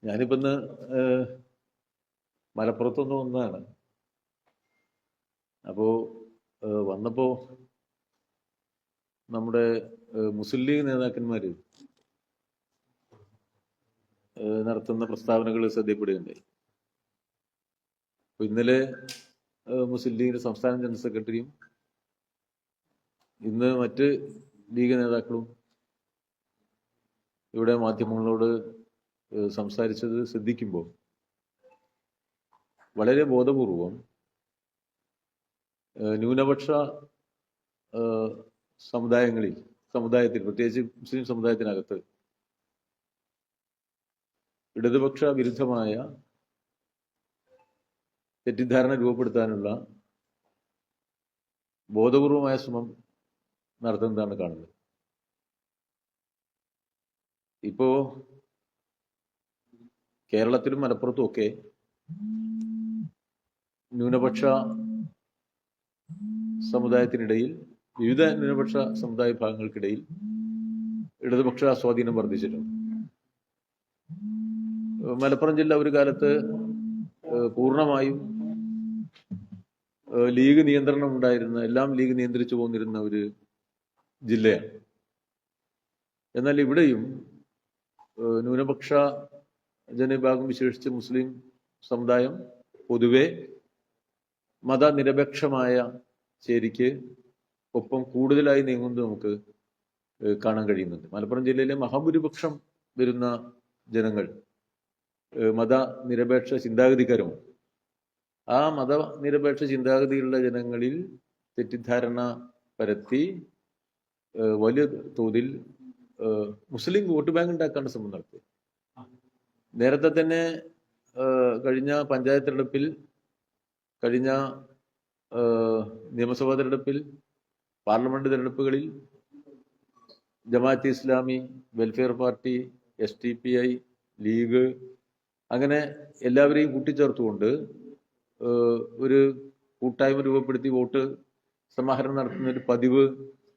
ഞാനിപ്പോ ഇന്ന് മലപ്പുറത്തുനിന്ന് വന്നതാണ്. അപ്പോ വന്നപ്പോ നമ്മുടെ മുസ്ലിം ലീഗ് നേതാക്കന്മാര് നടത്തുന്ന പ്രസ്താവനകൾ ശ്രദ്ധപ്പെടുകയുണ്ടായി. അപ്പൊ ഇന്നലെ മുസ്ലിം ലീഗിന്റെ സംസ്ഥാന ജനറൽ സെക്രട്ടറിയും ഇന്ന് മറ്റ് ലീഗ് നേതാക്കളും ഇവിടെ മാധ്യമങ്ങളോട് സംസാരിച്ചത് ശ്രദ്ധിക്കുമ്പോൾ വളരെ ബോധപൂർവം ന്യൂനപക്ഷ സമുദായത്തിൽ പ്രത്യേകിച്ച് മുസ്ലിം സമുദായത്തിനകത്ത് ഇടതുപക്ഷ വിരുദ്ധമായ തെറ്റിദ്ധാരണ രൂപപ്പെടുത്താനുള്ള ബോധപൂർവമായ ശ്രമം നടത്തുന്നതാണ് കാണുന്നത്. ഇപ്പോ കേരളത്തിലും മലപ്പുറത്തും ഒക്കെ ന്യൂനപക്ഷ സമുദായത്തിനിടയിൽ, വിവിധ ന്യൂനപക്ഷ സമുദായ വിഭാഗങ്ങൾക്കിടയിൽ ഇടതുപക്ഷ സ്വാധീനം വർദ്ധിച്ചിട്ടുണ്ട്. മലപ്പുറം ജില്ല ഒരു കാലത്ത് പൂർണ്ണമായും ലീഗ് നിയന്ത്രണം ഉണ്ടായിരുന്ന, എല്ലാം ലീഗ് നിയന്ത്രിച്ചു പോന്നിരുന്ന ഒരു ജില്ലയാണ്. എന്നാൽ ഇവിടെയും ന്യൂനപക്ഷ ജനവിഭാഗം, വിശേഷിച്ച് മുസ്ലിം സമുദായം പൊതുവെ മതനിരപേക്ഷമായ ചേരിക്ക് ഒപ്പം കൂടുതലായി നീങ്ങുന്നത് നമുക്ക് കാണാൻ കഴിയുന്നുണ്ട്. മലപ്പുറം ജില്ലയിലെ മഹാഭൂരിപക്ഷം വരുന്ന ജനങ്ങൾ മതനിരപേക്ഷ ചിന്താഗതിക്കാരുമാണ്. ആ മതനിരപേക്ഷ ചിന്താഗതിയുള്ള ജനങ്ങളിൽ തെറ്റിദ്ധാരണ പരത്തി വലിയ തോതിൽ മുസ്ലിം വോട്ട് ബാങ്ക് ഉണ്ടാക്കാനുള്ള ശ്രമം നടത്തി. നേരത്തെ തന്നെ കഴിഞ്ഞ പഞ്ചായത്ത് തെരഞ്ഞെടുപ്പിൽ, കഴിഞ്ഞ നിയമസഭാ തെരഞ്ഞെടുപ്പിൽ, പാർലമെന്റ് തെരഞ്ഞെടുപ്പുകളിൽ Jamaat e Islami, welfare party, SDPI, league, അങ്ങനെ എല്ലാവരെയും കൂട്ടിച്ചേർത്തുകൊണ്ട് ഒരു കൂട്ടായ്മ രൂപപ്പെടുത്തി വോട്ട് സമാഹരണം നടത്തുന്ന ഒരു പതിവ്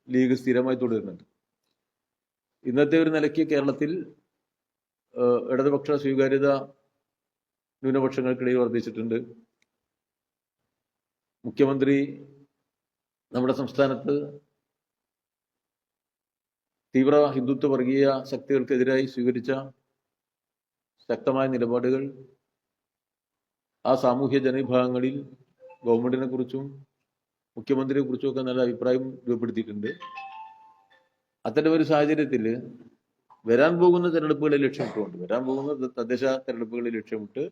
ലീഗ് സ്ഥിരമായി തുടരുന്നുണ്ട്. ഇന്നത്തെ ഒരു നിലയ്ക്ക് കേരളത്തിൽ ഇടതുപക്ഷ സ്വീകാര്യത ന്യൂനപക്ഷങ്ങൾക്കിടയിൽ വർദ്ധിച്ചിട്ടുണ്ട്. മുഖ്യമന്ത്രി നമ്മുടെ സംസ്ഥാനത്ത് തീവ്ര ഹിന്ദുത്വ വർഗീയ ശക്തികൾക്കെതിരായി സ്വീകരിച്ച ശക്തമായ നിലപാടുകൾ ആ സാമൂഹ്യ ജനവിഭാഗങ്ങളിൽ ഗവൺമെന്റിനെ കുറിച്ചും മുഖ്യമന്ത്രിയെ കുറിച്ചും ഒക്കെ നല്ല അഭിപ്രായം രൂപപ്പെടുത്തിയിട്ടുണ്ട്. അത്തരം ഒരു സാഹചര്യത്തിൽ വരാൻ പോകുന്ന തെരഞ്ഞെടുപ്പുകളെ ലക്ഷ്യമിട്ടുകൊണ്ട്, വരാൻ പോകുന്ന തദ്ദേശ തെരഞ്ഞെടുപ്പുകളെ ലക്ഷ്യമിട്ട്,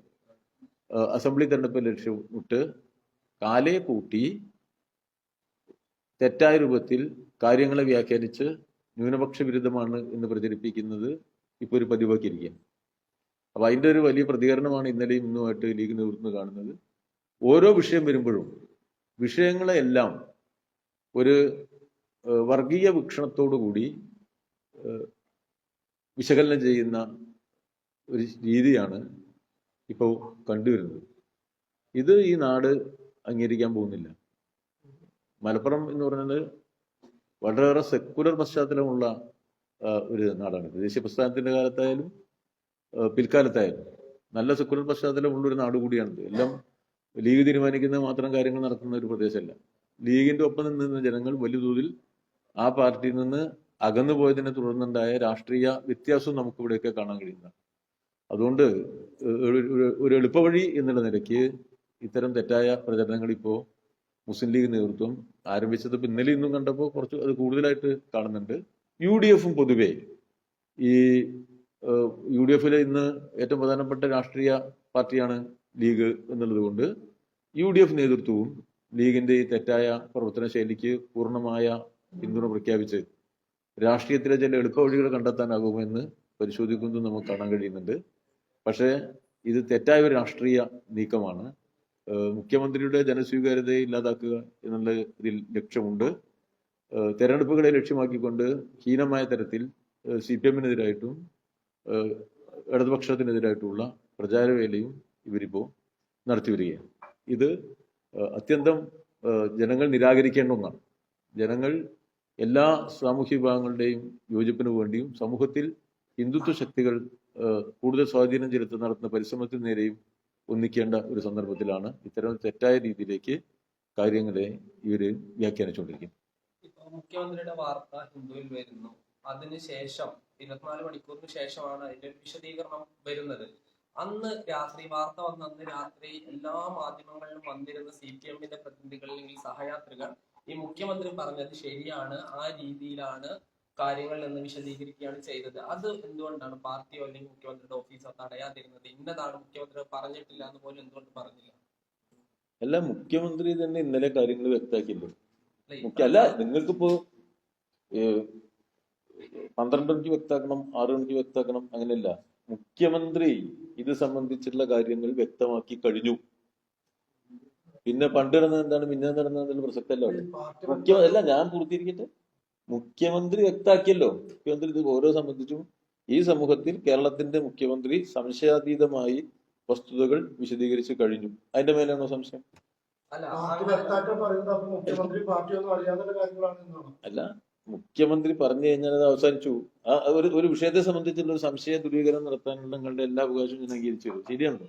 അസംബ്ലി തെരഞ്ഞെടുപ്പ് ലക്ഷ്യമിട്ട് കാലയെ കൂട്ടി തെറ്റായ രൂപത്തിൽ കാര്യങ്ങളെ വ്യാഖ്യാനിച്ച് ന്യൂനപക്ഷ വിരുദ്ധമാണ് എന്ന് പ്രചരിപ്പിക്കുന്നത് ഇപ്പോൾ ഒരു പതിവാക്കിയിരിക്കുകയാണ്. അപ്പൊ അതിൻ്റെ ഒരു വലിയ പ്രതികരണമാണ് ഇന്നലെയും ഇന്നുമായിട്ട് ലീഗ് നേതൃത്വം കാണുന്നത്. ഓരോ വിഷയം വരുമ്പോഴും വിഷയങ്ങളെ എല്ലാം ഒരു വർഗീയ വീക്ഷണത്തോടു കൂടി വിശകലനം ചെയ്യുന്ന ഒരു രീതിയാണ് ഇപ്പോൾ കണ്ടുവരുന്നത്. ഇത് ഈ നാട് അംഗീകരിക്കാൻ പോകുന്നില്ല. മലപ്പുറം എന്ന് പറയുന്നത് വളരെയേറെ സെക്കുലർ പശ്ചാത്തലമുള്ള ഒരു നാടാണ്. ദേശീയ പ്രസ്ഥാനത്തിന്റെ കാലത്തായാലും പിൽക്കാലത്തായാലും നല്ല സെക്കുലർ പശ്ചാത്തലമുള്ള ഒരു നാട് കൂടിയാണിത്. എല്ലാം ലീഗ് തീരുമാനിക്കുന്ന മാത്രം കാര്യങ്ങൾ നടക്കുന്ന ഒരു പ്രദേശമല്ല. ലീഗിന്റെ ഒപ്പം നിന്ന ജനങ്ങൾ വലിയ തോതിൽ ആ പാർട്ടിയിൽ നിന്ന് അകന്നു പോയതിനെ തുടർന്നുണ്ടായ രാഷ്ട്രീയ വ്യത്യാസവും നമുക്ക് ഇവിടെയൊക്കെ കാണാൻ കഴിയുന്നതാണ്. അതുകൊണ്ട് ഒരു എളുപ്പവഴി എന്നുള്ള നിലയ്ക്ക് ഇത്തരം തെറ്റായ പ്രചരണങ്ങൾ ഇപ്പോൾ മുസ്ലിം ലീഗ് നേതൃത്വം ആരംഭിച്ചത് ഇപ്പം ഇന്നലെ ഇന്നും കണ്ടപ്പോൾ കുറച്ച് അത് കൂടുതലായിട്ട് കാണുന്നുണ്ട്. UDF പൊതുവെ ഈ UDF ഇന്ന് ഏറ്റവും പ്രധാനപ്പെട്ട രാഷ്ട്രീയ പാർട്ടിയാണ് ലീഗ് എന്നുള്ളത് കൊണ്ട് UDF നേതൃത്വവും ലീഗിന്റെ ഈ തെറ്റായ പ്രവർത്തന ശൈലിക്ക് പൂർണ്ണമായ പിന്തുണ പ്രഖ്യാപിച്ച് രാഷ്ട്രീയത്തിലെ ചില എളുപ്പവഴികൾ കണ്ടെത്താനാകുമെന്ന് പരിശോധിക്കുന്നത് നമുക്ക് കാണാൻ കഴിയുന്നുണ്ട്. പക്ഷേ ഇത് തെറ്റായ ഒരു രാഷ്ട്രീയ നീക്കമാണ്. മുഖ്യമന്ത്രിയുടെ ജനസ്വീകാര്യതയെ ഇല്ലാതാക്കുക എന്നുള്ള ഇതിൽ ലക്ഷ്യമുണ്ട്. തെരഞ്ഞെടുപ്പുകളെ ലക്ഷ്യമാക്കിക്കൊണ്ട് ഹീനമായ തരത്തിൽ CPM-നെതിരായിട്ടും ഇടതുപക്ഷത്തിനെതിരായിട്ടുള്ള പ്രചാരവേലയും ഇവരിപ്പോൾ നടത്തിവരികയാണ്. ഇത് അത്യന്തം ജനങ്ങൾ നിരാകരിക്കേണ്ട ഒന്നാണ്. ജനങ്ങൾ എല്ലാ സാമൂഹ്യ വിഭാഗങ്ങളുടെയും യോജിപ്പിന് വേണ്ടിയും സമൂഹത്തിൽ ഹിന്ദുത്വ ശക്തികൾ കൂടുതൽ സ്വാധീനം ചെലുത്തുന്ന നടത്തുന്ന പരിശ്രമത്തിന് നേരെയും ഒന്നിക്കേണ്ട ഒരു സന്ദർഭത്തിലാണ് ഇത്തരം തെറ്റായ രീതിയിലേക്ക് കാര്യങ്ങളെ ഇവര് വ്യാഖ്യാനിച്ചുകൊണ്ടിരിക്കുന്നത്. മുഖ്യമന്ത്രിയുടെ വാർത്ത ഹിന്ദുവിൽ വരുന്നു, അതിനുശേഷം 24 മണിക്കൂറിന് ശേഷമാണ് അതിന്റെ ഒരു വിശദീകരണം വരുന്നത്. അന്ന് രാത്രി വാർത്ത വന്ന അന്ന് രാത്രി എല്ലാ മാധ്യമങ്ങളിലും വന്നിരുന്ന CPM-ന്റെ പ്രതിനിധികൾ അല്ലെങ്കിൽ സഹയാത്രികർ ഈ മുഖ്യമന്ത്രി പറഞ്ഞത് ശരിയാണ്, ആ രീതിയിലാണ് കാര്യങ്ങൾ എന്ന് വിശദീകരിക്കുകയാണ് ചെയ്തത്. അത് എന്തുകൊണ്ടാണ് പാർട്ടിയോ അല്ലെങ്കിൽ മുഖ്യമന്ത്രിയുടെ ഓഫീസോ തടയാതിരുന്നത്? ഇന്നതാണ് മുഖ്യമന്ത്രി പറഞ്ഞിട്ടില്ല എന്ന് പോലും എന്തുകൊണ്ട് പറഞ്ഞില്ല? അല്ല, മുഖ്യമന്ത്രി തന്നെ ഇന്നലെ കാര്യങ്ങൾ വ്യക്തമാക്കിയില്ലേ. അല്ല, നിങ്ങൾക്കിപ്പോ 12 മണിക്ക് വ്യക്തമാക്കണം, 6 മണിക്ക് വ്യക്തമാക്കണം, അങ്ങനെയല്ല. മുഖ്യമന്ത്രി ഇത് സംബന്ധിച്ചുള്ള കാര്യങ്ങൾ വ്യക്തമാക്കി കഴിഞ്ഞു. പിന്നെ പണ്ട് നടന്നത് എന്താണ്, പിന്നെ നടന്നതിന്റെ പ്രസക്തല്ല. അല്ല, ഞാൻ പൂർത്തീകരിക്കട്ടെ. മുഖ്യമന്ത്രി വ്യക്തമാക്കിയല്ലോ. മുഖ്യമന്ത്രി ഇത് ഓരോ സംബന്ധിച്ചും ഈ സമൂഹത്തിൽ കേരളത്തിന്റെ മുഖ്യമന്ത്രി സംശയാതീതമായി വസ്തുതകൾ വിശദീകരിച്ച് കഴിഞ്ഞു. അതിന്റെ മേലാണോ സംശയം? അല്ല, മുഖ്യമന്ത്രി പറഞ്ഞു കഴിഞ്ഞാൽ അത് അവസാനിച്ചു. ഒരു വിഷയത്തെ സംബന്ധിച്ചുള്ള ഒരു സംശയ ദൂരീകരണം നടത്താനുള്ള നിങ്ങളുടെ എല്ലാ അവകാശവും ഞാൻ അംഗീകരിച്ചു. ശരിയാണല്ലോ,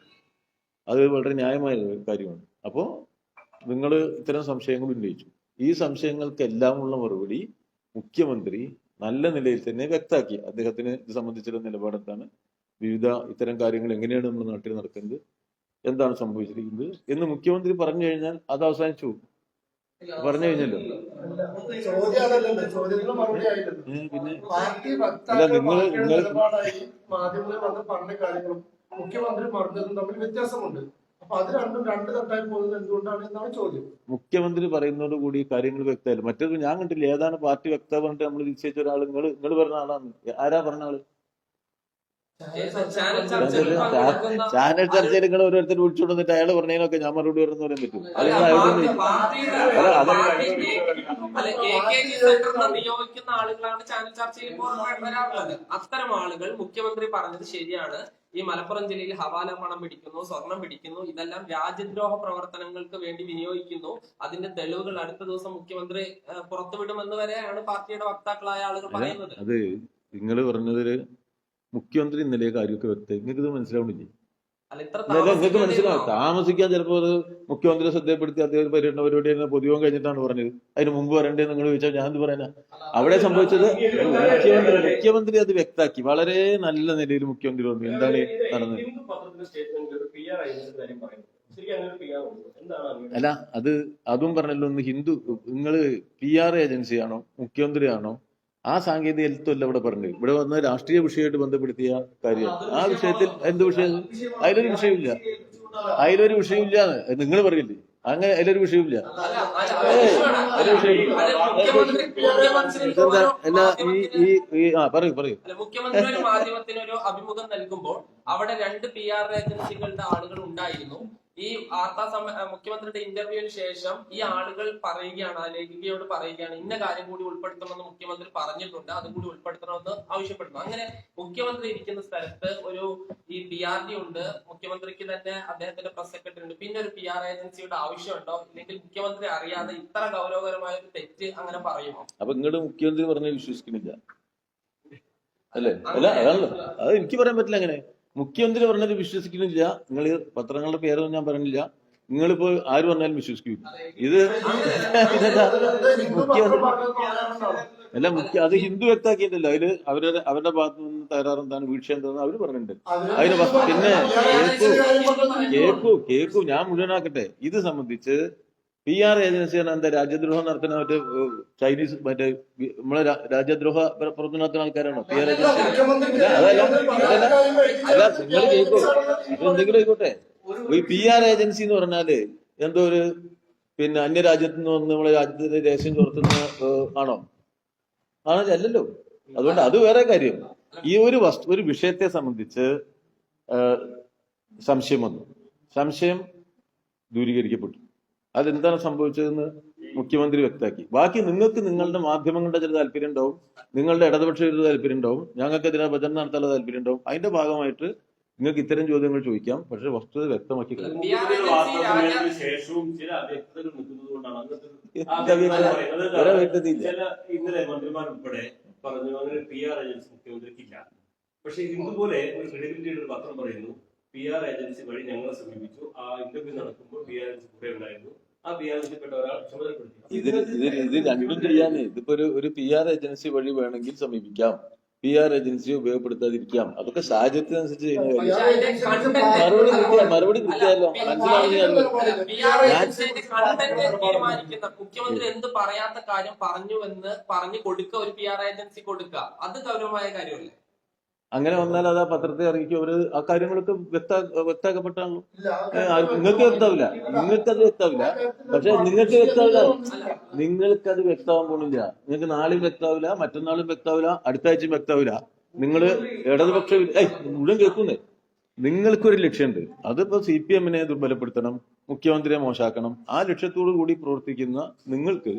അത് വളരെ ന്യായമായ കാര്യമാണ്. അപ്പോ നിങ്ങൾ ഇത്തരം സംശയങ്ങൾ ഉന്നയിച്ചു. ഈ സംശയങ്ങൾക്കെല്ലാമുള്ള മറുപടി മുഖ്യമന്ത്രി നല്ല നിലയിൽ തന്നെ വ്യക്തമാക്കി. അദ്ദേഹത്തിന് ഇത് സംബന്ധിച്ചുള്ള നിലപാടെന്താണ്, വിവിധ ഇത്തരം കാര്യങ്ങൾ എങ്ങനെയാണ് നമ്മുടെ നാട്ടിൽ നടക്കുന്നത്, എന്താണ് സംഭവിച്ചിരിക്കുന്നത് എന്ന് മുഖ്യമന്ത്രി പറഞ്ഞു കഴിഞ്ഞാൽ അത് അവസാനിച്ചു. പറഞ്ഞു കഴിഞ്ഞല്ലോ. പിന്നെ അല്ല, മുഖ്യമന്ത്രി പറഞ്ഞതും തമ്മിൽ വ്യത്യാസമുണ്ട്. അപ്പൊ അത് രണ്ടും രണ്ട് തട്ടായി പോകുന്നത് എന്തുകൊണ്ടാണ് എന്നാണ് ചോദ്യം. മുഖ്യമന്ത്രി പറയുന്നതോട് കൂടി കാര്യങ്ങൾ വ്യക്തമല്ല. മറ്റേത് ഞാൻ കണ്ടില്ല. ഏതാണ് പാർട്ടി വ്യക്തത പറഞ്ഞിട്ട് നമ്മൾ നിശ്ചയിച്ച ഒരാൾ നിങ്ങൾ പറഞ്ഞ ആളാണ്. ആരാ പറഞ്ഞ ആള്? ചാനൽ ചർച്ചയിൽ നിങ്ങൾ ഓരോരുത്തർ വിളിച്ചുകൊണ്ടിട്ട് അയാൾ പറഞ്ഞതിനൊക്കെ ഞാൻ മറുപടി പറയുന്ന പറയാൻ പറ്റും? നിയോഗിക്കുന്ന ആളുകളാണ് ചാനൽ ചർച്ചയിൽ വരാറുള്ളത്. അത്തരം ആളുകൾ മുഖ്യമന്ത്രി പറഞ്ഞത് ശരിയാണ്, ഈ മലപ്പുറം ജില്ലയിൽ ഹവാല പണം പിടിക്കുന്നു, സ്വർണം പിടിക്കുന്നു, ഇതെല്ലാം രാജ്യദ്രോഹ പ്രവർത്തനങ്ങൾക്ക് വേണ്ടി വിനിയോഗിക്കുന്നു, അതിന്റെ തെളിവുകൾ അടുത്ത ദിവസം മുഖ്യമന്ത്രി പുറത്തുവിടുമെന്ന് വരെയാണ് പാർട്ടിയുടെ വക്താക്കളായ ആളുകൾ പറയുന്നത്. അത് നിങ്ങൾ പറഞ്ഞതില് മുഖ്യമന്ത്രി ഇന്നലെ കാര്യമൊക്കെ വ്യക്തം. നിങ്ങൾക്ക് ഇത് മനസ്സിലാവണില്ലേ? നിങ്ങൾക്ക് മനസ്സിലാവും. താമസിക്കാൻ ചിലപ്പോൾ അത് മുഖ്യമന്ത്രി ശ്രദ്ധപ്പെടുത്തി അദ്ദേഹം പര്യടന പരിപാടി പൊതുയോഗം കഴിഞ്ഞിട്ടാണ് പറഞ്ഞത്. അതിന് മുമ്പ് പറയണ്ടേ നിങ്ങൾ ചോദിച്ചാൽ ഞാൻ എന്ത് പറയാനാ? അവിടെ സംഭവിച്ചത് മുഖ്യമന്ത്രി അത് വ്യക്താക്കി. വളരെ നല്ല നിലയിൽ മുഖ്യമന്ത്രി പറഞ്ഞു എന്താണ് നടന്നത്. അല്ല, അതും പറഞ്ഞല്ലോ. ഒന്ന് നിങ്ങള് PR ഏജൻസിയാണോ മുഖ്യമന്ത്രിയാണോ? ആ സാങ്കേതിക എഴുത്തല്ല ഇവിടെ പറഞ്ഞത്. ഇവിടെ വന്ന രാഷ്ട്രീയ വിഷയമായിട്ട് ബന്ധപ്പെടുത്തിയ കാര്യമാണ്. ആ വിഷയത്തിൽ എന്ത് വിഷയം? അതിലൊരു വിഷയമില്ല. നിങ്ങൾ പറയില്ലേ അങ്ങനെ? അതിലൊരു വിഷയമില്ല. പറയൂ. മുഖ്യമന്ത്രി ഒരു മാധ്യമത്തിന് ഒരു അഭിമുഖം നൽകുമ്പോൾ അവിടെ 2 PR ഏജൻസികളുടെ ആളുകൾ ഉണ്ടായിരുന്നു. ഈ മുഖ്യമന്ത്രിയുടെ ഇന്റർവ്യൂവിന് ശേഷം ഈ ആളുകൾ പറയുകയാണ്, ലേഖികയോട് പറയുകയാണ്, ഇന്ന കാര്യം കൂടി ഉൾപ്പെടുത്തണമെന്ന് മുഖ്യമന്ത്രി പറഞ്ഞിട്ടുണ്ട്, അതും കൂടി ഉൾപ്പെടുത്തണമെന്ന് ആവശ്യപ്പെടുന്നു. അങ്ങനെ മുഖ്യമന്ത്രി ഇരിക്കുന്ന സ്ഥലത്ത് ഈ PRD ഉണ്ട്, മുഖ്യമന്ത്രിക്ക് തന്നെ അദ്ദേഹത്തിന്റെ പ്രസ് സെക്രട്ടറി ഉണ്ട്, പിന്നെ ഒരു PR ഏജൻസിയുടെ ആവശ്യമുണ്ടോ? ഇല്ലെങ്കിൽ മുഖ്യമന്ത്രി അറിയാതെ ഇത്ര ഗൗരവകരമായ ഒരു തെറ്റ് അങ്ങനെ പറയുമോ? അപ്പൊ നിങ്ങളുടെ മുഖ്യമന്ത്രി പറഞ്ഞ വിശ്വസിക്കുന്നില്ല അല്ലേ? അല്ല, അതാണല്ലോ. അത് എനിക്ക് പറയാൻ പറ്റില്ല. അങ്ങനെ മുഖ്യമന്ത്രി പറഞ്ഞത് വിശ്വസിക്കുന്നില്ല. നിങ്ങൾ പത്രങ്ങളുടെ പേരൊന്നും ഞാൻ പറഞ്ഞില്ല. നിങ്ങളിപ്പോ ആര് പറഞ്ഞാലും വിശ്വസിക്കില്ല. ഇത് അല്ല, അത് ഹിന്ദു വ്യക്താക്കിയിട്ടല്ലോ. അതില് അവരുടെ ഭാഗത്തു നിന്ന് തകരാറെന്താണ്, വീഴ്ച എന്താന്ന് അവര് പറഞ്ഞിട്ടുണ്ട്. അതിന് പിന്നെ കേക്കു ഞാൻ മുഴുവനാക്കട്ടെ. ഇത് സംബന്ധിച്ച് PR ഏജൻസിയാണ് എന്താ രാജ്യദ്രോഹം നടത്തുന്ന ചൈനീസ് നമ്മളെ രാജ്യദ്രോഹ പ്രവർത്തനത്തിന് ആൾക്കാരാണോ PR ഏജൻസി? അല്ല, നിങ്ങൾ കേൾക്കൂ, എന്തെങ്കിലും ആയിക്കോട്ടെ. ഈ PR ഏജൻസി എന്ന് പറഞ്ഞാല് എന്തോ ഒരു അന്യരാജ്യത്ത് നിന്ന് വന്ന് നമ്മളെ രാജ്യത്തിന്റെ രഹസ്യം ചോർത്തുന്ന ആണോ? അല്ലല്ലോ. അതുകൊണ്ട് അത് വേറെ കാര്യം. ഈ ഒരു വിഷയത്തെ സംബന്ധിച്ച് സംശയം വന്നു. സംശയം ദൂരീകരിക്കപ്പെട്ടു. അതെന്താണ് സംഭവിച്ചതെന്ന് മുഖ്യമന്ത്രി വ്യക്തമാക്കി. ബാക്കി നിങ്ങൾക്ക് നിങ്ങളുടെ മാധ്യമങ്ങളുടെ ചില താല്പര്യം ഉണ്ടാവും, നിങ്ങളുടെ ഇടതുപക്ഷ താല്പര്യം ഉണ്ടാവും, ഞങ്ങൾക്ക് ഇതിനെ ഭജന നടത്താനുള്ള താല്പര്യം ഉണ്ടാവും. അതിന്റെ ഭാഗമായിട്ട് നിങ്ങൾക്ക് ഇത്തരം ചോദ്യങ്ങൾ ചോദിക്കാം. പക്ഷെ വസ്തുത വ്യക്തമാക്കി പക്ഷെ ഇതുപോലെ ഒരു ക്രെഡിബിലിറ്റിയുടെ ഒരു പത്രം പറയുന്നു PR ഏജൻസി വഴി ഞങ്ങളെ സമീപിച്ചു, ആ ഇന്റർവ്യൂ നടക്കുമ്പോൾ PR ഏജൻസി കൂടെ ഉണ്ടായിരുന്നു, ആ PR ഏജൻസിപ്പെട്ട ഒരാൾ ചുമതലപ്പെടുത്തി. ഇത് രണ്ടും ചെയ്യാനേ. ഇതിപ്പോ ഒരു PR ഏജൻസി വഴി വേണമെങ്കിൽ സമീപിക്കാം, PR ഏജൻസിയെ ഉപയോഗപ്പെടുത്താതിരിക്കാം. അതൊക്കെ സാഹചര്യത്തിനനുസരിച്ച് ചെയ്യുന്ന കാര്യം. മറുപടി കിട്ടിയാലോ, മനസ്സിലാവുന്ന തീരുമാനിക്കുന്ന മുഖ്യമന്ത്രി എന്ത് പറയാത്ത കാര്യം പറഞ്ഞുവെന്ന് പറഞ്ഞു കൊടുക്കുക, ഒരു PR ഏജൻസി കൊടുക്കുക, അത് ഗൗരവമായ കാര്യമല്ലേ? അങ്ങനെ വന്നാൽ അത് ആ പത്രത്തെ അറിയിക്കും. അവര് ആ കാര്യങ്ങളൊക്കെ വ്യക്തമാക്കപ്പെട്ടാണല്ലോ. നിങ്ങൾക്ക് വ്യക്താവില്ല, നിങ്ങൾക്കത് വ്യക്താവില്ല. പക്ഷെ നിങ്ങൾക്ക് വ്യക്താവില്ല, നിങ്ങൾക്കത് വ്യക്തമാകാൻ പോണില്ല. നിങ്ങൾക്ക് നാളെയും വ്യക്താവില്ല, മറ്റന്നാളും വ്യക്താവില്ല, അടുത്ത ആഴ്ചയും വ്യക്താവില്ല. നിങ്ങള് ഇടതുപക്ഷ മുഴുവൻ കേൾക്കുന്നേ. നിങ്ങൾക്കൊരു ലക്ഷ്യമുണ്ട്. അതിപ്പോ CPM-നെ ദുർബലപ്പെടുത്തണം, മുഖ്യമന്ത്രിയെ മോശമാക്കണം. ആ ലക്ഷ്യത്തോടു കൂടി പ്രവർത്തിക്കുന്ന നിങ്ങൾക്ക്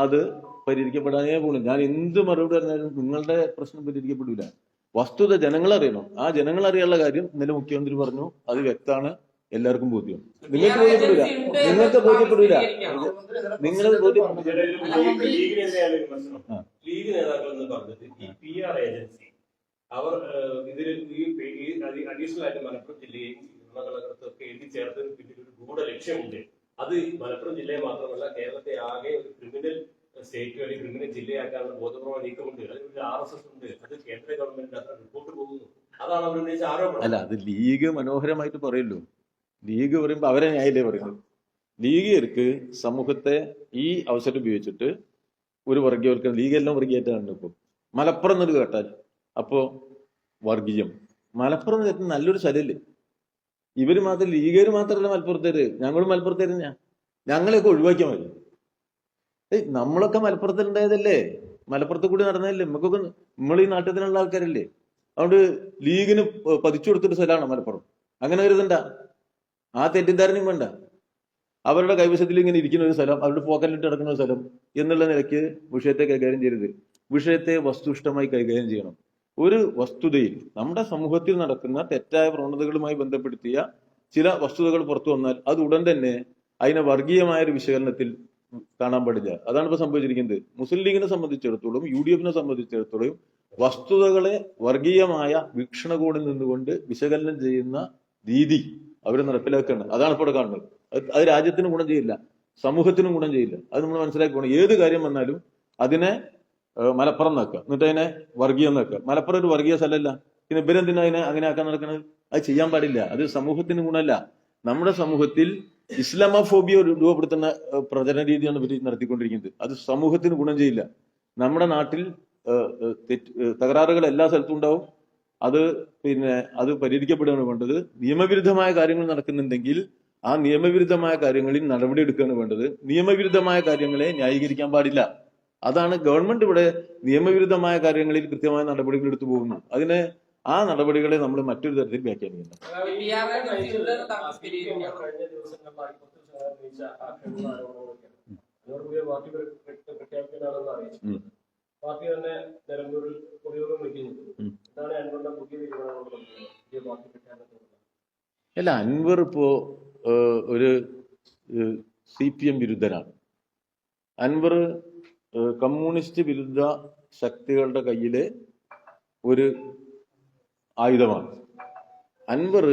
അത് പരിഹരിക്കപ്പെടാനേ പോണില്ല. ഞാൻ എന്ത് മറുപടി പറഞ്ഞാലും നിങ്ങളുടെ പ്രശ്നം പരിഹരിക്കപ്പെടില്ല. വസ്തുത ജനങ്ങളറിയണം. ആ ജനങ്ങളറിയാനുള്ള കാര്യം ഇന്നലെ മുഖ്യമന്ത്രി പറഞ്ഞു, അത് വ്യക്തമാണ്, എല്ലാവർക്കും ബോധ്യം. നിങ്ങൾക്ക് ബോധ്യപ്പെടില്ല, നിങ്ങൾക്ക് ബോധ്യപ്പെടില്ല, നിങ്ങൾ ബോധ്യപ്പെടില്ല. ലീഗ് നേതാക്കൾ എന്ന് പറഞ്ഞത് ഈ PR ഏജൻസി അവർ ഇതിൽ ഈ അഡീഷണൽ ആയിട്ട് മലപ്പുറം ജില്ലയെയും ഒക്കെ എഴുതി ചേർത്തതിന് പിന്നിൽ ഒരു ഗൂഢ ലക്ഷ്യമുണ്ട്. അത് മലപ്പുറം ജില്ലയെ മാത്രമല്ല കേരളത്തെ ആകെ ഒരു ക്രിമിനൽ സ്റ്റേറ്റ് വഴി ക്രിമിനൽ ജില്ലയാക്കാനുള്ള ബോധപൂർവ്വ നീക്കമുണ്ട്. അതിനൊരു RSS ഉണ്ട്, അത് കേന്ദ്ര ഗവൺമെന്റിന്റെ അത്ര റിപ്പോർട്ട് പോകുന്നു. അതാണ് അവർ ഉന്നയിച്ച ആരോപണം. അല്ല, അത് ലീഗ് മനോഹരമായിട്ട് പറയുമല്ലോ. ലീഗ് പറയുമ്പോ അവരെ ന്യായമല്ലേ പറയുന്നത്. ലീഗുകാർക്ക് സമൂഹത്തെ ഈ അവസരം ഉപയോഗിച്ചിട്ട് ഒരു വർഗീയവൽക്കരണം, ലീഗെല്ലാം വർഗീയമായിട്ടാണ്. ഇപ്പൊ മലപ്പുറം എന്നൊരു കേട്ടാൽ അപ്പോ വർഗീയം. മലപ്പുറം എന്ന് നല്ലൊരു സ്ഥലല്ലേ. ഇവര് മാത്രം, ലീഗുകാർ മാത്രമല്ല മലപ്പുറത്തേര്, ഞങ്ങളും മലപ്പുറത്തേര്. ഞങ്ങളെയൊക്കെ ഒഴിവാക്കിയാൽ മതി. നമ്മളൊക്കെ മലപ്പുറത്തുണ്ടായതല്ലേ, മലപ്പുറത്ത് കൂടി നടന്നതല്ലേ. നമുക്കൊക്കെ നമ്മൾ ഈ നാട്ടിലുള്ള ആൾക്കാരല്ലേ. അതുകൊണ്ട് ലീഗിന് പതിച്ചു കൊടുത്തൊരു സ്ഥലമാണ് മലപ്പുറം. അങ്ങനെ കരുതണ്ട, ആ തെറ്റിദ്ധാരണയും വേണ്ട. അവരുടെ കൈവശത്തിൽ ഇങ്ങനെ ഇരിക്കുന്ന ഒരു സ്ഥലം, അവരുടെ പോക്കറ്റിലിട്ട് കിടക്കുന്ന ഒരു സ്ഥലം എന്നുള്ള നിലയ്ക്ക് വിഷയത്തെ കൈകാര്യം ചെയ്യരുത്. വിഷയത്തെ വസ്തുനിഷ്ഠമായി കൈകാര്യം ചെയ്യണം. ഒരു വസ്തുതയിൽ നമ്മുടെ സമൂഹത്തിൽ നടക്കുന്ന തെറ്റായ പ്രവണതകളുമായി ബന്ധപ്പെടുത്തിയ ചില വസ്തുതകൾ പുറത്തു വന്നാൽ അത് ഉടൻ തന്നെ അതിനെ വർഗീയമായ ഒരു വിശകലനത്തിൽ കാണാൻ പാടില്ല. അതാണ് ഇപ്പൊ സംഭവിച്ചിരിക്കുന്നത്. മുസ്ലിം ലീഗിനെ സംബന്ധിച്ചിടത്തോളം, UDF-നെ സംബന്ധിച്ചിടത്തോളം വസ്തുതകളെ വർഗീയമായ വീക്ഷണകോണിൽ നിന്നുകൊണ്ട് വിശകലനം ചെയ്യുന്ന രീതി അവർ നടപ്പിലാക്കുകയാണ്. അതാണ് ഇപ്പോൾ കാണുന്നത്. അത് രാജ്യത്തിന് ഗുണം ചെയ്യില്ല, സമൂഹത്തിനും ഗുണം ചെയ്യില്ല. അത് നമ്മൾ മനസ്സിലാക്കി പോകണം. ഏത് കാര്യം വന്നാലും അതിനെ മലപ്പുറം നോക്കുക, എന്നിട്ട് അതിനെ വർഗീയം നോക്കുക. മലപ്പുറം ഒരു വർഗീയ സ്ഥലമല്ല, പിന്നെ ഇവരെന്തിനാ അതിനെ അങ്ങനെ ആക്കാൻ നടക്കുന്നത്? അത് ചെയ്യാൻ പാടില്ല. അത് സമൂഹത്തിന് ഗുണമല്ല. നമ്മുടെ സമൂഹത്തിൽ ഇസ്ലാമോഫോബിയ രൂപപ്പെടുത്തുന്ന പ്രചരണ രീതിയാണ് ഇവർ നടത്തിക്കൊണ്ടിരിക്കുന്നത്. അത് സമൂഹത്തിന് ഗുണം ചെയ്യില്ല. നമ്മുടെ നാട്ടിൽ തകരാറുകൾ എല്ലാ സ്ഥലത്തും ഉണ്ടാവും. അത് പരിഹരിക്കപ്പെടുകയാണ് വേണ്ടത്. നിയമവിരുദ്ധമായ കാര്യങ്ങൾ നടക്കുന്നുണ്ടെങ്കിൽ ആ നിയമവിരുദ്ധമായ കാര്യങ്ങളിൽ നടപടി എടുക്കുകയാണ് വേണ്ടത്. നിയമവിരുദ്ധമായ കാര്യങ്ങളെ ന്യായീകരിക്കാൻ പാടില്ല. അതാണ് ഗവൺമെന്റ് ഇവിടെ നിയമവിരുദ്ധമായ കാര്യങ്ങളിൽ കൃത്യമായ നടപടികൾ എടുത്തു പോകുന്നു. ആ നടപടികളെ നമ്മൾ മറ്റൊരു തരത്തിൽ വ്യാഖ്യാനിക്കുന്നു. പാർട്ടി തന്നെ നിലമ്പൂരിൽ പൊതുയോഗം വിളിക്കുന്നുണ്ട്. എന്താണ് അൻവറിന്റെ പുതിയ തീരുമാനങ്ങൾ? അല്ല, അൻവർ ഇപ്പോ ഒരു CPM വിരുദ്ധനാണ്. അൻവർ കമ്മ്യൂണിസ്റ്റ് വിരുദ്ധ ശക്തികളുടെ കയ്യിലെ ഒരു ആയുധമാണ്. അൻവർ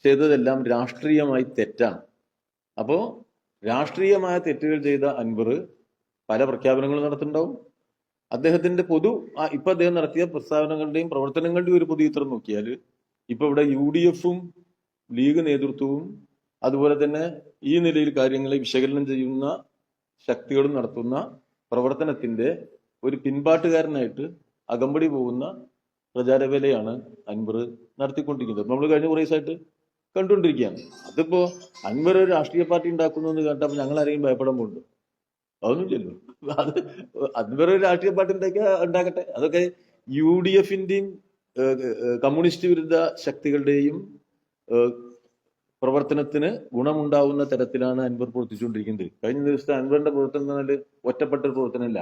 ചെയ്തതെല്ലാം രാഷ്ട്രീയമായി തെറ്റാണ്. അപ്പോ രാഷ്ട്രീയമായ തെറ്റുകൾ ചെയ്ത അൻവർ പല പ്രഖ്യാപനങ്ങളും നടത്തുന്നുണ്ടാവും. അദ്ദേഹത്തിന്റെ ഇപ്പൊ അദ്ദേഹം നടത്തിയ പ്രസ്താവനകളുടെയും പ്രവർത്തനങ്ങളുടെയും ഒരു പൊതു ചിത്രം നോക്കിയാൽ ഇപ്പൊ ഇവിടെ UDF-ഉം ലീഗ് നേതൃത്വവും അതുപോലെ തന്നെ ഈ നിലയിൽ കാര്യങ്ങളെ വിശകലനം ചെയ്യുന്ന ശക്തികളും നടത്തുന്ന പ്രവർത്തനത്തിന്റെ ഒരു പിൻപാട്ടുകാരനായിട്ട് അകമ്പടി പോകുന്ന പ്രചാരവേലയാണ് അൻവർ നടത്തിക്കൊണ്ടിരിക്കുന്നത്. നമ്മൾ കഴിഞ്ഞ കുറേ ദിവസമായിട്ട് കണ്ടുകൊണ്ടിരിക്കുകയാണ്. അതിപ്പോ അൻവർ ഒരു രാഷ്ട്രീയ പാർട്ടി ഉണ്ടാക്കുന്നു എന്ന് കേട്ടപ്പോൾ ഞങ്ങൾ ആരെയും ഭയപ്പെടാൻ പോകുന്നുണ്ട്? അതൊന്നുമില്ലല്ലോ. അത് അൻവർ ഒരു രാഷ്ട്രീയ പാർട്ടി ഉണ്ടാക്കട്ടെ. അതൊക്കെ UDF-ന്റെയും കമ്മ്യൂണിസ്റ്റ് വിരുദ്ധ ശക്തികളുടെയും പ്രവർത്തനത്തിന് ഗുണമുണ്ടാവുന്ന തരത്തിലാണ് അൻവർ പ്രവർത്തിച്ചുകൊണ്ടിരിക്കുന്നത്. കഴിഞ്ഞ ദിവസത്തെ അൻവറിന്റെ പ്രവർത്തനം എന്ന് പറഞ്ഞാൽ ഒറ്റപ്പെട്ട ഒരു പ്രവർത്തനമല്ല.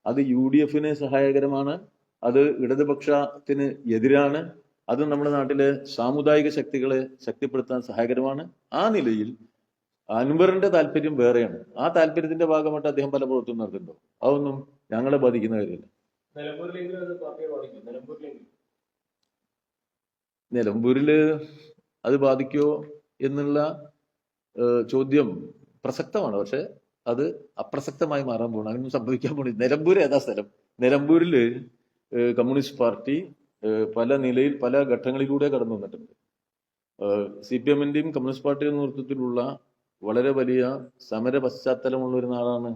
അത് UDF-ന് സഹായകരമാണ്, അത് ഇടതുപക്ഷത്തിന് എതിരാണ്, അത് നമ്മുടെ നാട്ടിലെ സാമുദായിക ശക്തികളെ ശക്തിപ്പെടുത്താൻ സഹായകരമാണ്. ആ നിലയിൽ അൻവറിന്റെ താല്പര്യം വേറെയാണ്. ആ താല്പര്യത്തിന്റെ ഭാഗമായിട്ട് അദ്ദേഹം പല പ്രവർത്തനം നടത്തുന്നുണ്ടോ? അതൊന്നും ഞങ്ങളെ ബാധിക്കുന്ന കാര്യമല്ല. നിലമ്പൂരിലെങ്കിലും അത് പാർട്ടിയെ ബാധിക്കും. നിലമ്പൂരില് അത് ബാധിക്കോ എന്നുള്ള ചോദ്യം പ്രസക്തമാണ്. പക്ഷെ അത് അപ്രസക്തമായി മാറാൻ പോകണം. അങ്ങനെയൊന്നും സംഭവിക്കാൻ പോണില്ല. നിലമ്പൂർ ഏതാ സ്ഥലം? നിലമ്പൂരില് കമ്മ്യൂണിസ്റ്റ് പാർട്ടി പല നിലയിൽ പല ഘട്ടങ്ങളിലൂടെ കടന്നു വന്നിട്ടുണ്ട്. CPM-ന്റെയും കമ്മ്യൂണിസ്റ്റ് പാർട്ടിയുടെ നേതൃത്വത്തിലുള്ള വളരെ വലിയ സമര പശ്ചാത്തലമുള്ള ഒരു നാടാണ്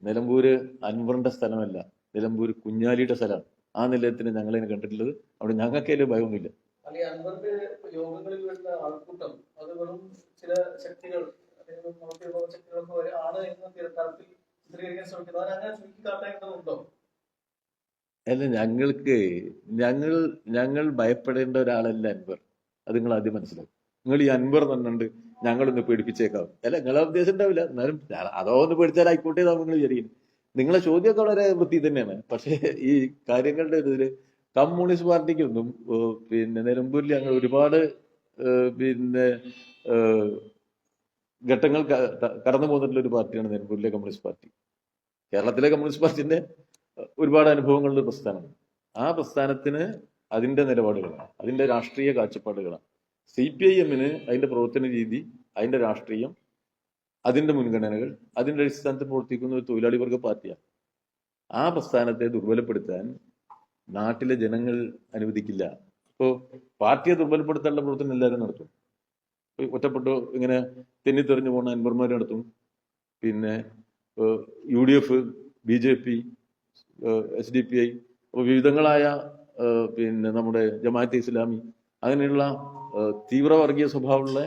നിലമ്പൂര് അൻവറിന്റെ സ്ഥലമല്ല, നിലമ്പൂര് കുഞ്ഞാലിയുടെ സ്ഥലമാണ്. ആ നിലയത്തിന് ഞങ്ങളതിനെ കണ്ടിട്ടുള്ളത്. അവിടെ ഞങ്ങൾക്ക് അതിൽ ഭയമൊന്നുമില്ല. അല്ലെങ്കിൽ അൻവറിന്റെ യോഗങ്ങളിൽ വരുന്ന ആൾക്കൂട്ടം അത് വെറും ചില ശക്തികൾ അല്ലെങ്കിൽ ശക്തികൾക്ക് വരെ ആണ് എന്ന തരത്തിൽ ചിത്രീകരിക്കാൻ ശ്രമിക്കുന്നത്. അത് അങ്ങനെ ചുരുക്കിക്കാട്ടേണ്ടതുണ്ടോ? അല്ല, ഞങ്ങൾ ഭയപ്പെടേണ്ട ഒരാളല്ല അൻവർ. അത് നിങ്ങൾ ആദ്യം മനസ്സിലാക്കും. നിങ്ങൾ ഈ അൻവർ തന്നുണ്ട് ഞങ്ങളൊന്ന് പേടിപ്പിച്ചേക്കാം. അല്ല, നിങ്ങളെ ഉദ്ദേശം ഉണ്ടാവില്ല. എന്നാലും അതോ ഒന്ന് പേടിച്ചാൽ ആയിക്കോട്ടെ എന്നാണ് നിങ്ങൾ വിചാരിക്കുന്നത്. നിങ്ങളെ ചോദ്യമൊക്കെ വളരെ വൃത്തി തന്നെയാണ്. പക്ഷേ ഈ കാര്യങ്ങളുടെ ഇതില് കമ്മ്യൂണിസ്റ്റ് പാർട്ടിക്കൊന്നും നിലമ്പൂരിൽ ഞങ്ങൾ ഒരുപാട് ഘട്ടങ്ങൾ കടന്നു പോന്നിട്ടുള്ള ഒരു പാർട്ടിയാണ് നിലമ്പൂരിലെ കമ്മ്യൂണിസ്റ്റ് പാർട്ടി. കേരളത്തിലെ കമ്മ്യൂണിസ്റ്റ് പാർട്ടിന്റെ ഒരുപാട് അനുഭവങ്ങളുടെ പ്രസ്ഥാനമാണ്. ആ പ്രസ്ഥാനത്തിന് അതിന്റെ നിലപാടുകളാണ്, അതിന്റെ രാഷ്ട്രീയ കാഴ്ചപ്പാടുകളാണ്. CPIM-ന് അതിന്റെ പ്രവർത്തന രീതി, അതിന്റെ രാഷ്ട്രീയം, അതിന്റെ മുൻഗണനകൾ, അതിന്റെ അടിസ്ഥാനത്തിൽ പ്രവർത്തിക്കുന്ന ഒരു തൊഴിലാളി വർഗ പാർട്ടിയാണ്. ആ പ്രസ്ഥാനത്തെ ദുർബലപ്പെടുത്താൻ നാട്ടിലെ ജനങ്ങൾ അനുവദിക്കില്ല. ഇപ്പോ പാർട്ടിയെ ദുർബലപ്പെടുത്താനുള്ള പ്രവർത്തനം എല്ലാവരും നടത്തും. ഒറ്റപ്പെട്ടോ ഇങ്ങനെ തെന്നിത്തെറിഞ്ഞു പോകുന്ന അൻവർമാർ നടത്തും. പിന്നെ UDF, BJP, SDPI, വിവിധങ്ങളായ നമ്മുടെ ജമാഅത്തെ ഇസ്ലാമി, അങ്ങനെയുള്ള തീവ്രവർഗീയ സ്വഭാവമുള്ള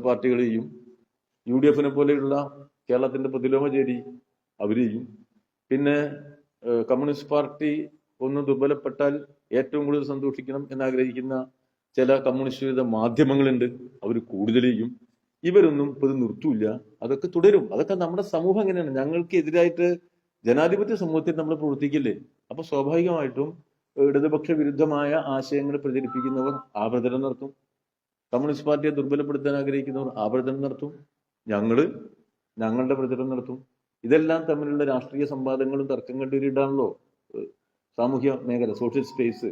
പാർട്ടികൾ ചെയ്യും. UDF-നെ പോലെയുള്ള കേരളത്തിന്റെ പ്രതിലോമ ചേരി അവർ ചെയ്യും. പിന്നെ കമ്മ്യൂണിസ്റ്റ് പാർട്ടി ഒന്ന് ദുർബലപ്പെട്ടാൽ ഏറ്റവും കൂടുതൽ സന്തോഷിക്കണം എന്നാഗ്രഹിക്കുന്ന ചില കമ്മ്യൂണിസ്റ്റ് വിരുദ്ധ മാധ്യമങ്ങളുണ്ട്, അവർ കൂടുതൽ ചെയ്യും. ഇവരൊന്നും ഇപ്പൊ ഇത് നിർത്തൂല, അതൊക്കെ തുടരും. അതൊക്കെ നമ്മുടെ സമൂഹം എങ്ങനെയാണ്, ഞങ്ങൾക്ക് എതിരായിട്ട് ജനാധിപത്യ സമൂഹത്തിൽ നമ്മൾ പ്രവർത്തിക്കില്ലേ? അപ്പൊ സ്വാഭാവികമായിട്ടും ഇടതുപക്ഷ വിരുദ്ധമായ ആശയങ്ങൾ പ്രചരിപ്പിക്കുന്നവർ ആവർത്തനം നടത്തും. കമ്മ്യൂണിസ്റ്റ് പാർട്ടിയെ ദുർബലപ്പെടുത്താൻ ആഗ്രഹിക്കുന്നവർ ആവർത്തനം നടത്തും. ഞങ്ങളുടെ പ്രചരണം നടത്തും. ഇതെല്ലാം തമ്മിലുള്ള രാഷ്ട്രീയ സംവാദങ്ങളും തർക്കങ്ങളുടെ ഒരു ഇടാണല്ലോ സാമൂഹ്യ മേഖല, സോഷ്യൽ സ്പേസ്.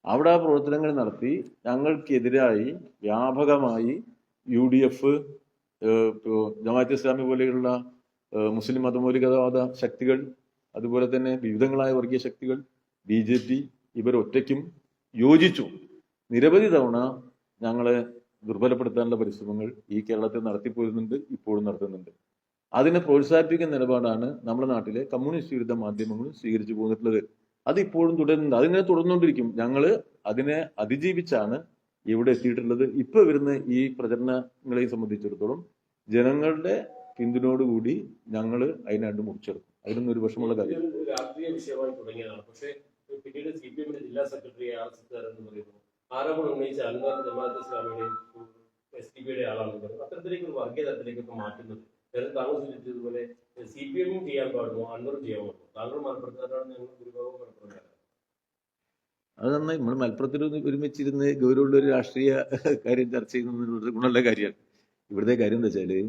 അവിടെ ആ പ്രവർത്തനങ്ങൾ നടത്തി ഞങ്ങൾക്കെതിരായി വ്യാപകമായി UDF, ജമാഅത്തെ ഇസ്ലാമി പോലെയുള്ള മുസ്ലിം മതമൗലികവാദ ശക്തികൾ, അതുപോലെ തന്നെ വിവിധങ്ങളായ വർഗീയ ശക്തികൾ, BJP, ഇവരൊറ്റയ്ക്കും യോജിച്ചു നിരവധി തവണ ഞങ്ങളെ ദുർബലപ്പെടുത്താനുള്ള പരിശ്രമങ്ങൾ ഈ കേരളത്തിൽ നടത്തിപ്പോരുന്നുണ്ട്, ഇപ്പോഴും നടത്തുന്നുണ്ട്. അതിനെ പ്രോത്സാഹിപ്പിക്കുന്ന നിലപാടാണ് നമ്മുടെ നാട്ടിലെ കമ്മ്യൂണിസ്റ്റ് വിരുദ്ധ മാധ്യമങ്ങൾ സ്വീകരിച്ചു പോന്നിട്ടുള്ളത്. അത് ഇപ്പോഴും തുടരുന്നുണ്ട്, അതിങ്ങനെ തുടർന്നുകൊണ്ടിരിക്കും. ഞങ്ങൾ അതിനെ അതിജീവിച്ചാണ് ഇവിടെ എത്തിയിട്ടുള്ളത്. ഇപ്പൊ വരുന്ന ഈ പ്രചരണങ്ങളെ സംബന്ധിച്ചിടത്തോളം ജനങ്ങളുടെ പിന്തുണയോടുകൂടി ഞങ്ങൾ അതിനായിട്ട് മുറിച്ചെടുക്കും. അതിനൊന്നും ഒരു വിഷമമുള്ള കാര്യം. രാഷ്ട്രീയ വിഷയമായി തുടങ്ങിയതാണ്. പക്ഷേ പിന്നീട് CPM-ന്റെ ജില്ലാ സെക്രട്ടറി RSS എന്ന് പറയുന്നു, ആരോപണം ഉന്നയിച്ച അൻവർ ജമാഅത്തെ ഇസ്ലാമിയുടെയും SDPയുടെ ആളാണെന്ന് പറയുന്നത്. അത്തരത്തിലേക്ക് ഒരു വർഗീയ തലത്തിലേക്കൊക്കെ മാറ്റുന്നത് നേരത്തെ താങ്കൾ സൂചിപ്പിച്ചതുപോലെ CPM-ഉം ചെയ്യാൻ പാടുമോ, അൻവറും ചെയ്യാൻ പാടുമോ? താങ്കൾ മലപ്പുറത്തുകാരാണ്, ഞങ്ങൾ ഭൂരിഭാഗവും മലപ്പുറത്തുകാരാണ്. അത് നന്നായി. നമ്മൾ മലപ്പുറത്തിൽ ഒരുമിച്ചിരുന്ന് ഗൗരവമുള്ള ഒരു രാഷ്ട്രീയ കാര്യം ചർച്ച ചെയ്യുന്നത് ഗുണമുള്ള കാര്യമാണ്. ഇവിടുത്തെ കാര്യം എന്താ വെച്ചാല്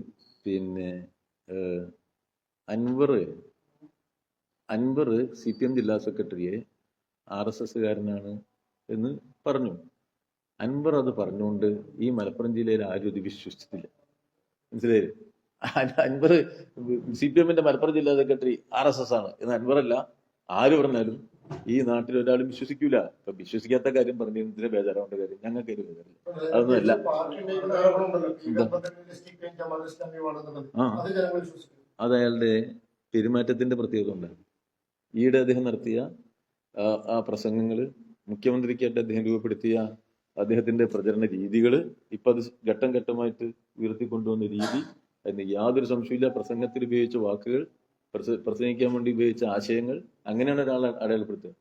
അൻവർ CPM ജില്ലാ സെക്രട്ടറിയെ RSS-കാരനാണ് എന്ന് പറഞ്ഞു. അൻവർ അത് പറഞ്ഞുകൊണ്ട് ഈ മലപ്പുറം ജില്ലയിൽ ആരും ഇത് വിശ്വസിച്ചിട്ടില്ല. മനസ്സിലായില്ലേ? അൻവർ CPM-ന്റെ മലപ്പുറം ജില്ലാ സെക്രട്ടറി RSS ആണ് എന്ന് അൻവറല്ല ആര് പറഞ്ഞാലും ഈ നാട്ടിൽ ഒരാളും വിശ്വസിക്കൂല. ഇപ്പൊ വിശ്വസിക്കാത്ത കാര്യം പറഞ്ഞതിന് ബേജാറാവേണ്ട കാര്യം ഞങ്ങൾക്ക് അതിന് ബേജാറില്ല. അതൊന്നുമല്ല. അത് അയാളുടെ പെരുമാറ്റത്തിന്റെ പ്രത്യേകത ഉണ്ടായിരുന്നു. ഈയിടെ അദ്ദേഹം നടത്തിയ ആ പ്രസംഗങ്ങള്, മുഖ്യമന്ത്രിക്കായിട്ട് അദ്ദേഹം രൂപപ്പെടുത്തിയ അദ്ദേഹത്തിന്റെ പ്രചരണ രീതികള്, ഇപ്പൊ അത് ഘട്ടം ഘട്ടമായിട്ട് ഉയർത്തിക്കൊണ്ടുവന്ന രീതി, അതിന് യാതൊരു സംശയമില്ല. പ്രസംഗത്തിൽ ഉപയോഗിച്ച വാക്കുകൾ, പ്രസംഗിക്കാൻ വേണ്ടി ഉപയോഗിച്ച ആശയങ്ങൾ, അങ്ങനെയാണ് ഒരാൾ അടയാളപ്പെടുത്തുക.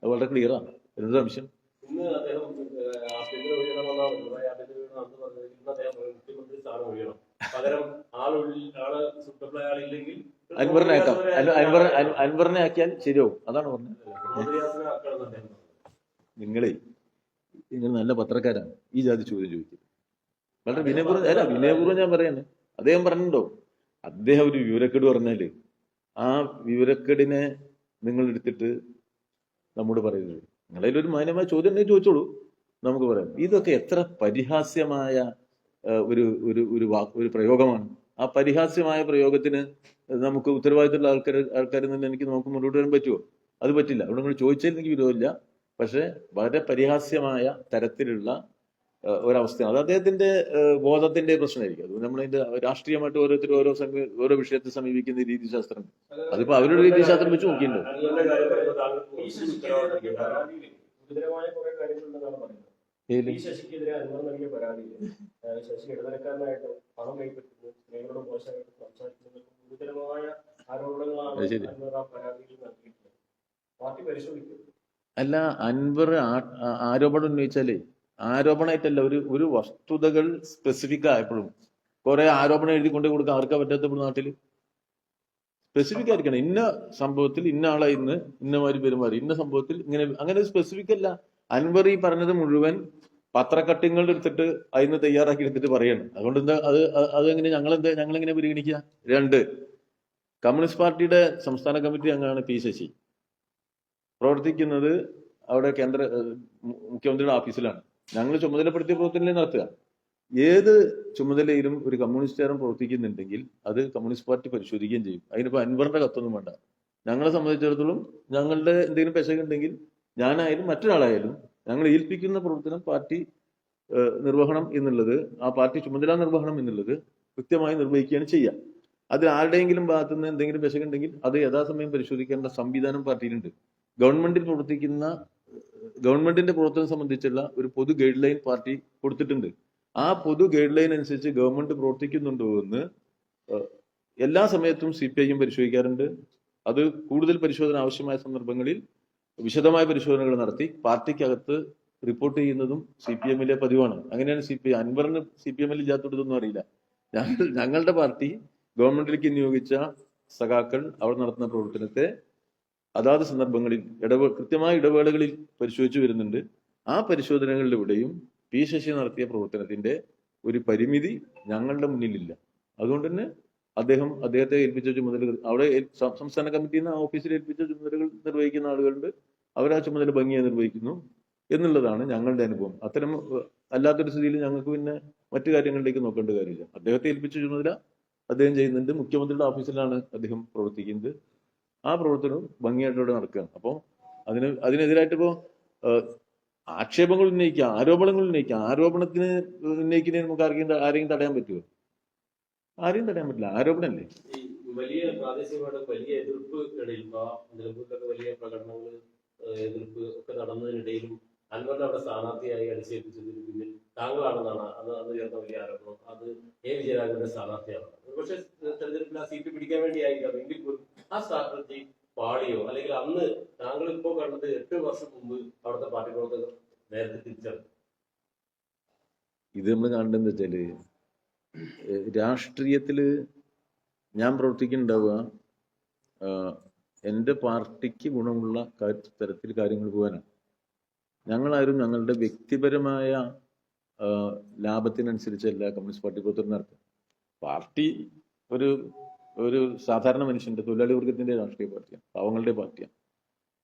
അത് വളരെ ക്ലിയറാണ്. എന്ത് സംശയം? ഇന്ന് അദ്ദേഹം ആഭ്യന്തര വീഴണമെന്നാണ് ഇന്ന് അദ്ദേഹം മുഖ്യമന്ത്രി സ്ഥാനം ഒഴിയണം, പകരം ആള് സൂട്ടബിളായ ആളില്ലെങ്കിൽ അൻവറിനെ ആക്കാം. അൻവറിനെ ആക്കിയാൽ ശരിയാവും. അതാണ് പറഞ്ഞത്. നിങ്ങൾ നല്ല പത്രക്കാരാണ്, ഈ ജാതി ചോദ്യം ചോദിക്കും. വളരെ വിനയപൂർവ്വം ഞാൻ പറയാണ്. അദ്ദേഹം പറഞ്ഞിട്ടുണ്ടോ, അദ്ദേഹം ഒരു വിവരക്കേട് പറഞ്ഞാല് ആ വിവരക്കേടിനെ നിങ്ങൾ എടുത്തിട്ട് നമ്മോട് പറയുന്നത്? നിങ്ങളതിലൊരു മാന്യമായ ചോദ്യം ഉണ്ടെങ്കിൽ ചോദിച്ചോളൂ, നമുക്ക് പറയാം. ഇതൊക്കെ എത്ര പരിഹാസ്യമായ ഒരു ഒരു ഒരു ഒരു പ്രയോഗമാണ്. ആ പരിഹാസ്യമായ പ്രയോഗത്തിന് നമുക്ക് ഉത്തരവാദിത്തമുള്ള ആൾക്കാരിൽ നിന്ന് എനിക്ക് നമുക്ക് മുന്നോട്ട് വരാൻ പറ്റുമോ? അത് പറ്റില്ല. അവിടെ നിങ്ങൾ ചോദിച്ചതിൽ എനിക്ക് വിരോധമില്ല. പക്ഷെ വളരെ പരിഹാസ്യമായ തരത്തിലുള്ള ഒരവസ്ഥയാണ്. അത് അദ്ദേഹത്തിന്റെ ബോധത്തിന്റെ പ്രശ്നമായിരിക്കും. അത് നമ്മളതിന്റെ രാഷ്ട്രീയമായിട്ട് ഓരോരുത്തരും ഓരോ വിഷയത്തെ സമീപിക്കുന്ന രീതിശാസ്ത്രം, അതിപ്പോ അവരുടെ രീതിശാസ്ത്രം വെച്ച് നോക്കിയിട്ടുണ്ട്. ഗുരുതരമായ കുറെ കാര്യങ്ങളുണ്ടെന്നാണ് പറയുന്നത്. ഈ ശശിക്കെതിരെ അൻവർ നൽകിയ പരാതിയിൽ ശശി ഇടനിലക്കാരനായിട്ട് പണം കൈപ്പറ്റുന്നു, സ്ത്രീകളോട് മോശമായിട്ട് സംസാരിക്കുന്നത് ഗുരുതരമായ ആരോപണങ്ങളാണ് അൻവർ ആ പരാതിയിൽ നൽകിയിട്ടുള്ളത്. പാർട്ടി പരിശോധിക്കും. അല്ല, അൻവർ ആരോപണം ഉന്നയിച്ചാലേ ആരോപണമായിട്ടല്ല, ഒരു വസ്തുതകൾ സ്പെസിഫിക് ആയപ്പോഴും കുറെ ആരോപണം എഴുതി കൊണ്ടു കൊടുക്കാൻ ആർക്കാ പറ്റാത്തപ്പോൾ നാട്ടില് സ്പെസിഫിക് ആയിരിക്കണം. ഇന്ന സംഭവത്തിൽ ഇന്ന ആളെ ഇന്ന് ഇന്നമാതിരി പെരുമാറി, ഇന്ന സംഭവത്തിൽ ഇങ്ങനെ, അങ്ങനെ സ്പെസിഫിക് അല്ല. അൻവർ ഈ പറഞ്ഞത് മുഴുവൻ പത്രക്കട്ടിങ്ങൾ എടുത്തിട്ട് അതിന് തയ്യാറാക്കി എടുത്തിട്ട് പറയണം. അതുകൊണ്ട് എന്താ അതെങ്ങനെ ഞങ്ങളെങ്ങനെ പരിഗണിക്കുക? 2, കമ്മ്യൂണിസ്റ്റ് പാർട്ടിയുടെ സംസ്ഥാന കമ്മിറ്റി അംഗമാണ് പി ശശി. പ്രവർത്തിക്കുന്നത് അവിടെ മുഖ്യമന്ത്രിയുടെ ഓഫീസിലാണ്. ഞങ്ങൾ ചുമതലപ്പെടുത്തിയ പ്രവർത്തനങ്ങളെ നടത്തുക. ഏത് ചുമതലയിലും ഒരു കമ്മ്യൂണിസ്റ്റുകാരൻ പ്രവർത്തിക്കുന്നുണ്ടെങ്കിൽ അത് കമ്മ്യൂണിസ്റ്റ് പാർട്ടി പരിശോധിക്കുകയും ചെയ്യും. അതിനിപ്പോൾ അൻവറിന്റെ കത്തൊന്നും വേണ്ട. ഞങ്ങളെ സംബന്ധിച്ചിടത്തോളം ഞങ്ങളുടെ എന്തെങ്കിലും പെശകുണ്ടെങ്കിൽ ഞാനായാലും മറ്റൊരാളായാലും ഞങ്ങൾ ഏൽപ്പിക്കുന്ന പ്രവർത്തനം പാർട്ടി നിർവഹണം എന്നുള്ളത്, ആ പാർട്ടി ചുമതല നിർവഹണം എന്നുള്ളത് കൃത്യമായി നിർവഹിക്കുകയാണ് ചെയ്യുക. അത് ആരുടെയെങ്കിലും ഭാഗത്തുനിന്ന് എന്തെങ്കിലും പെശകുണ്ടെങ്കിൽ അത് യഥാസമയം പരിശോധിക്കേണ്ട സംവിധാനം പാർട്ടിയിലുണ്ട്. ഗവൺമെന്റിന്റെ പ്രവർത്തനം സംബന്ധിച്ചുള്ള ഒരു പൊതു ഗൈഡ് ലൈൻ പാർട്ടി കൊടുത്തിട്ടുണ്ട്. ആ പൊതു ഗൈഡ് ലൈൻ അനുസരിച്ച് ഗവൺമെന്റ് പ്രവർത്തിക്കുന്നുണ്ടോ എന്ന് എല്ലാ സമയത്തും CPIM പരിശോധിക്കാറുണ്ട്. അത് കൂടുതൽ പരിശോധന ആവശ്യമായ സന്ദർഭങ്ങളിൽ വിശദമായ പരിശോധനകൾ നടത്തി പാർട്ടിക്കകത്ത് റിപ്പോർട്ട് ചെയ്യുന്നതും CPM-ലെ പതിവാണ്. അങ്ങനെയാണ് അൻവറിന് CPM-ൽ ഇല്ലാത്തതൊന്നും അറിയില്ല. ഞങ്ങളുടെ പാർട്ടി ഗവൺമെന്റിലേക്ക് നിയോഗിച്ച സഖാക്കൾ അവർ നടത്തുന്ന പ്രവർത്തനത്തെ അതാത് സന്ദർഭങ്ങളിൽ കൃത്യമായ ഇടവേളകളിൽ പരിശോധിച്ചു വരുന്നുണ്ട്. ആ പരിശോധനകളിലൂടെയും പി ശശി നടത്തിയ പ്രവർത്തനത്തിന്റെ ഒരു പരിമിതി ഞങ്ങളുടെ മുന്നിലില്ല. അതുകൊണ്ട് തന്നെ അദ്ദേഹത്തെ ഏൽപ്പിച്ച ചുമതലകൾ, അവിടെ സംസ്ഥാന കമ്മിറ്റിയിൽ നിന്ന് ഓഫീസിൽ ഏൽപ്പിച്ച ചുമതലകൾ നിർവഹിക്കുന്ന ആളുകളുണ്ട്. അവർ ആ ചുമതല ഭംഗിയായി നിർവഹിക്കുന്നു എന്നുള്ളതാണ് ഞങ്ങളുടെ അനുഭവം. അത്തരം അല്ലാത്തൊരു സ്ഥിതിയിൽ ഞങ്ങൾക്ക് പിന്നെ മറ്റു കാര്യങ്ങളിലേക്ക് നോക്കേണ്ട കാര്യമില്ല. അദ്ദേഹത്തെ ഏൽപ്പിച്ച ചുമതല അദ്ദേഹം ചെയ്യുന്നുണ്ട്. മുഖ്യമന്ത്രിയുടെ ഓഫീസിലാണ് അദ്ദേഹം പ്രവർത്തിക്കുന്നത്. ആ പ്രവർത്തനവും ഭംഗിയായിട്ടൂടെ നടക്കുകയാണ്. അപ്പോൾ അതിനെതിരായിട്ട് ഇപ്പോൾ ആക്ഷേപങ്ങൾ ഉന്നയിക്കുക, ആരോപണങ്ങൾ ഉന്നയിക്കുക. ആരോപണത്തിന് ഉന്നയിക്കുന്നതിന് നമുക്ക് ആരെയും തടയാൻ പറ്റുമോ? ആരെയും തടയാൻ പറ്റില്ല. ആരോപണമല്ലേ. ഈ വലിയ പ്രാദേശികമായിട്ട് വലിയ എതിർപ്പ് ഇടയിൽ നിലമ്പൂരിലൊക്കെ വലിയ പ്രകടനങ്ങൾ, എതിർപ്പ് ഒക്കെ നടന്നതിനിടയിലും അൻവറിനെ അവിടെ സ്ഥാനാർത്ഥിയായി അടിച്ചേൽപ്പിച്ചതിന് പിന്നിൽ താങ്കളാണെന്നാണ് അന്ന് ചേർന്ന വലിയ ആരോപണം. അത് വിജയരാഘവന്റെ സ്ഥാനാർത്ഥിയാണ്. പക്ഷെ തെരഞ്ഞെടുപ്പിൽ ആ സീറ്റ് പിടിക്കാൻ വേണ്ടിയായിരിക്കാം. എങ്കിൽ പോലും ആ സ്ട്രാറ്റജി പാളിയോ, അല്ലെങ്കിൽ അന്ന് താങ്കൾ ഇപ്പോ കണ്ടത് 8 വർഷം മുമ്പ് അവിടുത്തെ പാർട്ടി പ്രവർത്തകർ നേരത്തെ തിരിച്ചറിഞ്ഞു? ഇത് നമ്മൾ കാണേണ്ടതെന്ന് വെച്ചാല്, രാഷ്ട്രീയത്തില് ഞാൻ പ്രവർത്തിക്കുന്നുണ്ടാവുക എൻ്റെ പാർട്ടിക്ക് ഗുണമുള്ള തരത്തിൽ കാര്യങ്ങൾ പോകാനാണ്. ഞങ്ങളാരും ഞങ്ങളുടെ വ്യക്തിപരമായ ലാഭത്തിനനുസരിച്ചല്ല കമ്മ്യൂണിസ്റ്റ് പാർട്ടി പ്രവർത്തനം നടത്തുക. പാർട്ടി ഒരു സാധാരണ മനുഷ്യന്റെ, തൊഴിലാളി വർഗത്തിന്റെ രാഷ്ട്രീയ പാർട്ടിയാണ്, പാവങ്ങളുടെ പാർട്ടിയാണ്.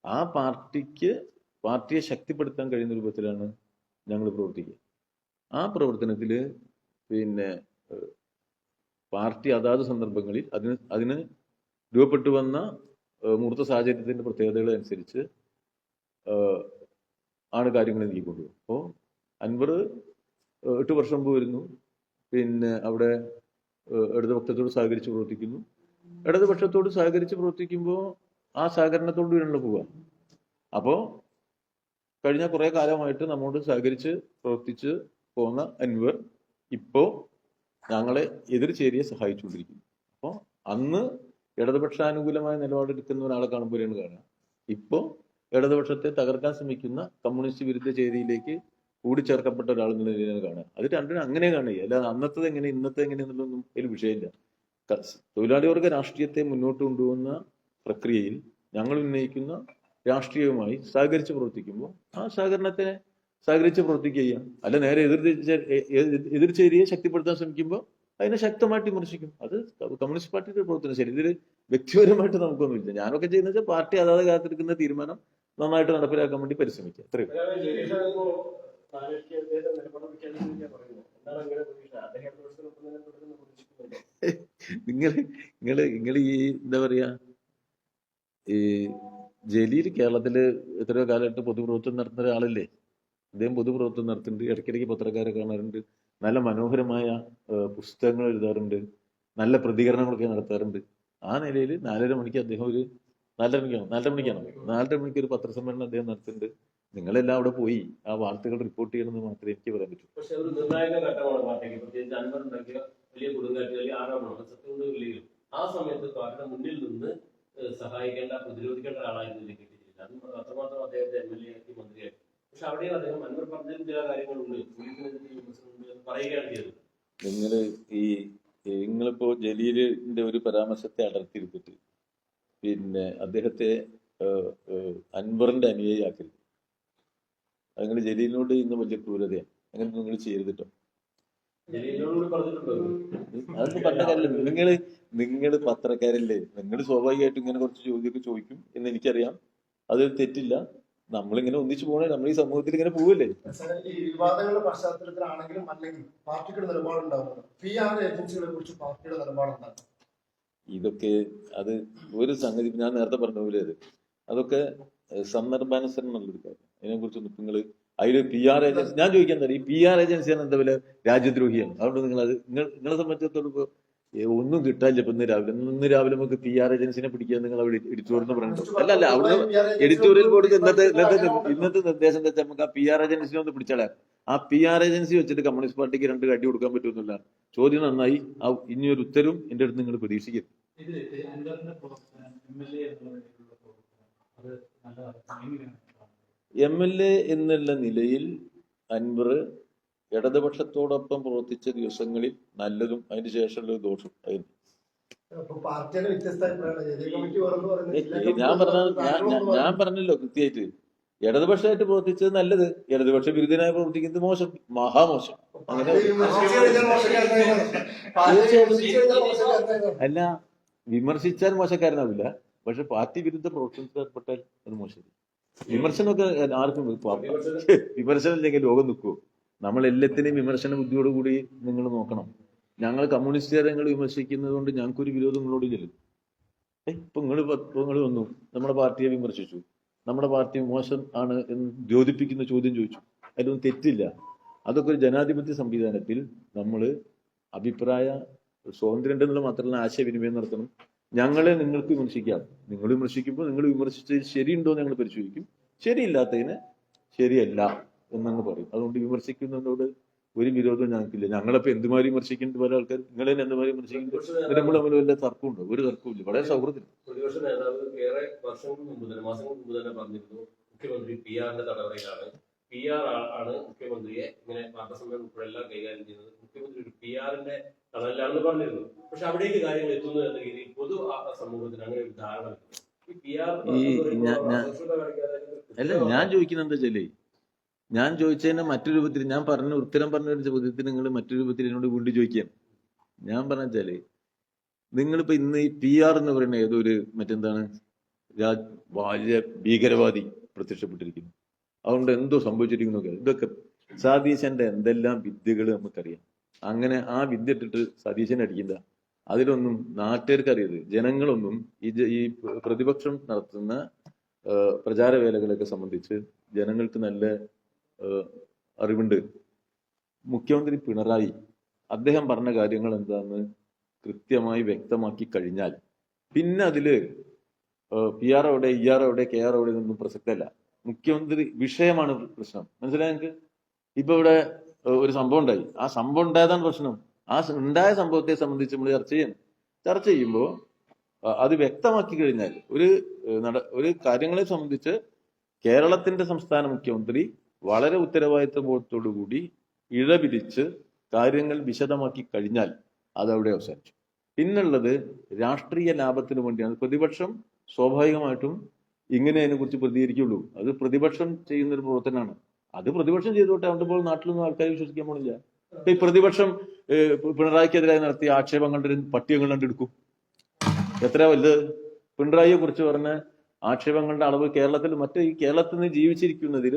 ആ പാർട്ടിയെ ശക്തിപ്പെടുത്താൻ കഴിയുന്ന രൂപത്തിലാണ് ഞങ്ങൾ പ്രവർത്തിക്കുക. ആ പ്രവർത്തനത്തിൽ പിന്നെ പാർട്ടി അതാത് സന്ദർഭങ്ങളിൽ അതിന് രൂപപ്പെട്ടു വന്ന മൂർത്ത സാഹചര്യത്തിന്റെ പ്രത്യേകതകൾ അനുസരിച്ച് ആണ് കാര്യങ്ങൾ നീക്കിക്കൊണ്ടുപോകും. അപ്പോൾ അൻവർ 8 വർഷം മുമ്പ് വരുന്നു, പിന്നെ അവിടെ ഇടതുപക്ഷത്തോട് സഹകരിച്ച് പ്രവർത്തിക്കുന്നു. ഇടതുപക്ഷത്തോട് സഹകരിച്ച് പ്രവർത്തിക്കുമ്പോൾ ആ സഹകരണത്തോട് വേണമല്ലോ പോവുക. അപ്പോൾ കഴിഞ്ഞ കുറെ കാലമായിട്ട് നമ്മോട് സഹകരിച്ച് പ്രവർത്തിച്ച് പോകുന്ന അൻവർ ഇപ്പോൾ ഞങ്ങളെ എതിർചേരിയെ സഹായിച്ചുകൊണ്ടിരിക്കുന്നു. അപ്പോൾ അന്ന് ഇടതുപക്ഷാനുകൂലമായ നിലപാടെടുക്കുന്ന ഒരാളെ കാണുമ്പോഴാണ് കാണുക. ഇപ്പോൾ ഇടതുപക്ഷത്തെ തകർക്കാൻ ശ്രമിക്കുന്ന കമ്മ്യൂണിസ്റ്റ് വിരുദ്ധ ചേരിയിലേക്ക് കൂടിച്ചേർക്കപ്പെട്ട ഒരാൾ എന്നുള്ള രീതിയിലാണ് കാണുക. അത് രണ്ടിനും അങ്ങനെ കാണുക. അല്ലാതെ അന്നത്തത് എങ്ങനെ ഇന്നത്തെ എങ്ങനെ എന്നുള്ളതൊന്നും ഒരു വിഷയമില്ല. തൊഴിലാളി വർഗ രാഷ്ട്രീയത്തെ മുന്നോട്ട് കൊണ്ടുപോകുന്ന പ്രക്രിയയിൽ ഞങ്ങൾ ഉന്നയിക്കുന്ന രാഷ്ട്രീയവുമായി സഹകരിച്ച് പ്രവർത്തിക്കുമ്പോൾ ആ സഹകരിച്ച് പ്രവർത്തിക്കുക. അല്ല നേരെ എതിർചേരിയെ ശക്തിപ്പെടുത്താൻ ശ്രമിക്കുമ്പോൾ അതിനെ ശക്തമായിട്ട് വിമർശിക്കും. അത് കമ്മ്യൂണിസ്റ്റ് പാർട്ടിയുടെ പ്രവർത്തനം. ശരി, ഇതിൽ വ്യക്തിപരമായിട്ട് നമുക്കൊന്നുമില്ല. ഞാനൊക്കെ ചെയ്യുന്നത് വെച്ചാൽ പാർട്ടി അതാത് കാത്തിരിക്കുന്ന തീരുമാനം നന്നായിട്ട് നടപ്പിലാക്കാൻ വേണ്ടി പരിശ്രമിക്കുക. അത്രയും നിങ്ങൾ ഈ എന്താ പറയാ, ഈ ജലീൽ കേരളത്തില് എത്രയോ കാലമായിട്ട് പൊതുപ്രവർത്തനം നടത്തുന്ന ഒരാളല്ലേ. അദ്ദേഹം പൊതുപ്രവർത്തനം നടത്തുന്നുണ്ട്, ഇടയ്ക്കിടയ്ക്ക് പത്രക്കാരെ കാണാറുണ്ട്, നല്ല മനോഹരമായ പുസ്തകങ്ങൾ എഴുതാറുണ്ട്, നല്ല പ്രതികരണങ്ങളൊക്കെ നടത്താറുണ്ട്. ആ നിലയിൽ 4:30 മണിക്ക് അദ്ദേഹം ഒരു 4:30 മണിക്ക് ഒരു പത്രസമ്മേളനം അദ്ദേഹം നടത്തുന്നുണ്ട്. നിങ്ങളെല്ലാം അവിടെ പോയി ആ വാർത്തകൾ റിപ്പോർട്ട് ചെയ്യണമെന്ന് മാത്രമേ എനിക്ക് പറയാൻ പറ്റൂ. പക്ഷെ ഒരു നിർണായക ഘട്ടമാണ് പാർട്ടിക്ക്, പ്രത്യേകിച്ച് അൻവർ ഉണ്ടാക്കിയ വലിയ കൊടുങ്കാറ്റ് വലിയ ആരോപണമാണ് സത്യമുണ്ടെങ്കിലും ആ സമയത്ത് പാർട്ടിയുടെ മുന്നിൽ നിന്ന് സഹായിക്കേണ്ട പ്രതിരോധിക്കേണ്ട ഒരാളായിരുന്നു കിട്ടിയിട്ടില്ല. അത് അത്രമാത്രം അദ്ദേഹത്തെ MLA ആക്കി മന്ത്രിയാക്കി. പക്ഷെ അവിടെയും അദ്ദേഹം അൻവർ പറഞ്ഞതിൽ ചില കാര്യങ്ങളുണ്ട്, പോലീസിനെതിരെ വിമർശനമുണ്ട് എന്ന് പറയുകയാണ് ചെയ്തത്. നിങ്ങളിപ്പോ ജലീലിന്റെ ഒരു പരാമർശത്തെ അടർത്തിയെടുത്തിട്ട് പിന്നെ അദ്ദേഹത്തെ അൻവറിന്റെ അനുയായിയാക്കരുത്. നിങ്ങൾ ജലീലിനോട് ഇന്ന് വലിയ ക്രൂരതയാണ്. അങ്ങനെ നിങ്ങൾ ചെയ്തിട്ടോ. അതൊന്നും പറഞ്ഞ കാര്യമില്ല. നിങ്ങൾ പത്രക്കാരല്ലേ, നിങ്ങൾ സ്വാഭാവികമായിട്ടും ഇങ്ങനെ കുറച്ച് ചോദ്യമൊക്കെ ചോദിക്കും എന്ന് എനിക്കറിയാം. അത് തെറ്റില്ല. നമ്മളിങ്ങനെ ഒന്നിച്ചു പോകണേ, നമ്മൾ ഈ സമൂഹത്തിൽ ഇങ്ങനെ പോവല്ലേ. ഈ വിവാദങ്ങളുടെ പശ്ചാത്തലത്തിലാണെങ്കിലും അല്ലെങ്കിൽ പാർട്ടിയുടെ നിലപാടുണ്ടാവുന്നത് PR ഏജൻസികളെ കുറിച്ച് പാർട്ടിയുടെ നിലപാടെന്താണ്? ഇതൊക്കെ അത് ഒരു സംഗതി ഞാൻ നേരത്തെ പറഞ്ഞ പോലെ അതൊക്കെ സന്ദർഭാനുസരണമുള്ളൊരു കാര്യം. അതിനെക്കുറിച്ചൊന്നും നിങ്ങൾ അതിൽ PR ഏജൻസി ഞാൻ ചോദിക്കാൻ തരാം. ഈ PR ഏജൻസിയാണ് എന്താ പോലെ രാജ്യദ്രോഹിയാണ്. അതുകൊണ്ട് നിങ്ങളെ സംബന്ധിച്ചിടത്തോളം ഇപ്പോൾ ഒന്നും കിട്ടാനില്ല. ഇപ്പൊ ഇന്ന് രാവിലെ നമുക്ക് PR ഏജൻസിനെ പിടിക്കാൻ നിങ്ങൾ അവിടെ എഡിറ്റോറിയൽ പറഞ്ഞിട്ടുണ്ടോ? അല്ല അവിടെ എഡിറ്റോറിയൽ ബോർഡ് ഇന്നത്തെ നിർദ്ദേശം എന്താ വെച്ചാൽ നമുക്ക് ആ PR ഏജൻസിനെ ഒന്ന് പിടിച്ചാളാം. ആ PR ഏജൻസി വെച്ചിട്ട് കമ്മ്യൂണിസ്റ്റ് പാർട്ടിക്ക് 2 കടി കൊടുക്കാൻ പറ്റുമെന്നില്ല. ചോദ്യം നന്നായി. ആ ഇനിയൊരു ഉത്തരവും എന്റെ അടുത്ത് നിങ്ങൾ പ്രതീക്ഷിക്കരുത്. MLA എന്നുള്ള നിലയിൽ അൻവർ ഇടതുപക്ഷത്തോടൊപ്പം പ്രവർത്തിച്ച ദിവസങ്ങളിൽ നല്ലതും അതിന് ശേഷമുള്ള ദോഷം ആയിരുന്നു. ഞാൻ പറഞ്ഞല്ലോ കൃത്യമായിട്ട്, ഇടതുപക്ഷമായിട്ട് പ്രവർത്തിച്ചത് നല്ലത്, ഇടതുപക്ഷ വിരുദ്ധനായി പ്രവർത്തിക്കുന്നത് മോശം, മഹാമോശം. അങ്ങനെ അല്ല, വിമർശിച്ചാൽ മോശക്കാരനാവില്ല, പക്ഷെ പാർട്ടി വിരുദ്ധ പ്രവർത്തനത്തിൽപ്പെട്ടാൽ അത് മോശം. വിമർശനമൊക്കെ ആർക്കും വിമർശനം ഇല്ലെങ്കിൽ ലോകം നിൽക്കുമോ? നമ്മൾ എല്ലാത്തിനെയും വിമർശന ബുദ്ധിയോടുകൂടി നിങ്ങൾ നോക്കണം. ഞങ്ങൾ കമ്മ്യൂണിസ്റ്റുകാരെ നിങ്ങൾ വിമർശിക്കുന്നത് കൊണ്ട് ഞങ്ങൾക്കൊരു വിരോധം നിങ്ങളോട് ചെല്ലും. ഇപ്പൊ നിങ്ങൾ വന്നു നമ്മുടെ പാർട്ടിയെ വിമർശിച്ചു, നമ്മുടെ പാർട്ടി മോശം ആണ് എന്ന് ദ്യോതിപ്പിക്കുന്ന ചോദ്യം ചോദിച്ചു. അതിലൊന്നും തെറ്റില്ല. അതൊക്കെ ഒരു ജനാധിപത്യ സംവിധാനത്തിൽ നമ്മൾ അഭിപ്രായ സ്വാതന്ത്ര്യം ഉണ്ടെന്നുള്ള മാത്രമല്ല, ആശയവിനിമയം നടത്തണം. ഞങ്ങളെ നിങ്ങൾക്ക് വിമർശിക്കാം. നിങ്ങൾ വിമർശിക്കുമ്പോൾ നിങ്ങൾ വിമർശിച്ചത് ശരിയുണ്ടോ എന്ന് ഞങ്ങൾ പരിശോധിക്കും. ശരിയില്ലാത്തതിന് ശരിയല്ല എന്നങ്ങ് പറയും. അതുകൊണ്ട് വിമർശിക്കുന്നതിനോട് ഒരു വിരോധവും ഞങ്ങൾക്കില്ല. ഞങ്ങളിപ്പോ എന്തുമാതിരി വിമർശിക്കുന്നുണ്ട് പല ആൾക്കാർ, നിങ്ങളെ എന്തുമാതിരി വിമർശിക്കുന്നുണ്ട്. നമ്മൾ തമ്മിൽ വല്ല തർക്കമുണ്ടോ? ഒരു തർക്കമില്ല, വളരെ സൗഹൃദം. പ്രതിപക്ഷ നേതാവ് ഏറെ വർഷങ്ങൾക്ക് മുമ്പ് തന്നെ, മാസങ്ങൾക്ക് മുമ്പ് തന്നെ പറഞ്ഞിരുന്നു മുഖ്യമന്ത്രി PR-ന്റെ തടവറയിലാണ്. PR ആണ് മുഖ്യമന്ത്രിയെ ഇങ്ങനെ വാർത്താസമ്മേളനം ഉൾപ്പെടെ എല്ലാം കൈകാര്യം ചെയ്യുന്നത്. മുഖ്യമന്ത്രി ഒരു PR-ന്റെ തടവിലാണെന്ന് പറഞ്ഞിരുന്നു. പക്ഷെ അവിടേക്ക് കാര്യങ്ങൾ എത്തുന്നു എന്ന രീതിയിൽ പൊതു സമൂഹത്തിന് അങ്ങനെ ഒരു ധാരണ. അല്ല, ഞാൻ ചോദിക്കുന്നത് എന്താ വെച്ചാലേ, ഞാൻ ചോദിച്ചതിന് മറ്റൊരു രൂപത്തിൽ ഞാൻ ഉത്തരം പറഞ്ഞ ഒരു ചോദ്യത്തിന് നിങ്ങൾ മറ്റൊരു രൂപത്തിൽ എന്നോട് വീണ്ടും ചോദിക്കുകയാണ്. ഞാൻ പറഞ്ഞ വെച്ചാല്, നിങ്ങളിപ്പോ ഇന്ന് ഈ PR എന്ന് പറയുന്ന ഏതൊരു മറ്റെന്താണ് വലിയ ഭീകരവാദി പ്രത്യക്ഷപ്പെട്ടിരിക്കുന്നു. അതുകൊണ്ട് എന്തോ സംഭവിച്ചിരിക്കുന്നു. ഇതൊക്കെ സതീശന്റെ എന്തെല്ലാം വിദ്യകൾ നമുക്കറിയാം. അങ്ങനെ ആ വിദ്യ ഇട്ടിട്ട് സതീശനെ അടിക്കില്ല. അതിലൊന്നും നാട്ടുകാർക്ക് അറിയത്, ജനങ്ങളൊന്നും ഈ പ്രതിപക്ഷം നടത്തുന്ന പ്രചാരവേലകളൊക്കെ സംബന്ധിച്ച് ജനങ്ങൾക്ക് നല്ല അറിവുണ്ട്. മുഖ്യമന്ത്രി പിണറായി അദ്ദേഹം പറഞ്ഞ കാര്യങ്ങൾ എന്താണെന്ന് കൃത്യമായി വ്യക്തമാക്കി കഴിഞ്ഞാൽ പിന്നെ അതില് PR എവിടെ, ER എവിടെ, KR എവിടെ ഒന്നും പ്രസക്തമല്ല. മുഖ്യമന്ത്രി വിഷയമാണ് പ്രശ്നം. മനസ്സിലായി നിങ്ങൾക്ക്? ഇപ്പൊ ഇവിടെ ഒരു സംഭവം ഉണ്ടായി, ആ സംഭവം ഉണ്ടായതാണ് പ്രശ്നം. ആ ഉണ്ടായ സംഭവത്തെ സംബന്ധിച്ച് നമ്മൾ ചർച്ച ചെയ്യുമ്പോൾ അത് വ്യക്തമാക്കി കഴിഞ്ഞാൽ ഒരു കാര്യങ്ങളെ സംബന്ധിച്ച് കേരളത്തിന്റെ സംസ്ഥാന മുഖ്യമന്ത്രി വളരെ ഉത്തരവാദിത്വബോധത്തോടുകൂടി ഇഴപിരിച്ച് കാര്യങ്ങൾ വിശദമാക്കി കഴിഞ്ഞാൽ അതവിടെ അവസാനിച്ചു. പിന്നുള്ളത് രാഷ്ട്രീയ ലാഭത്തിന് വേണ്ടിയാണ്. പ്രതിപക്ഷം സ്വാഭാവികമായിട്ടും ഇങ്ങനെ അതിനെക്കുറിച്ച് പ്രതികരിക്കുള്ളൂ. അത് പ്രതിപക്ഷം ചെയ്യുന്നൊരു പ്രവർത്തനമാണ്. അത് പ്രതിപക്ഷം ചെയ്തോട്ടെ. അതുകൊണ്ട് നാട്ടിലൊന്നും ആൾക്കാരെ വിശ്വസിക്കാൻ പോണില്ല. ഈ പ്രതിപക്ഷം പിണറായിക്കെതിരായി നടത്തിയ ആക്ഷേപങ്ങളുടെ ഒരു പട്ടിക കണ്ടെടുക്കും. എത്ര വലുത്? പിണറായിയെ കുറിച്ച് പറഞ്ഞ ആക്ഷേപങ്ങളുടെ അളവ് കേരളത്തിൽ ഈ കേരളത്തിൽ നിന്ന് ജീവിച്ചിരിക്കുന്നതിൽ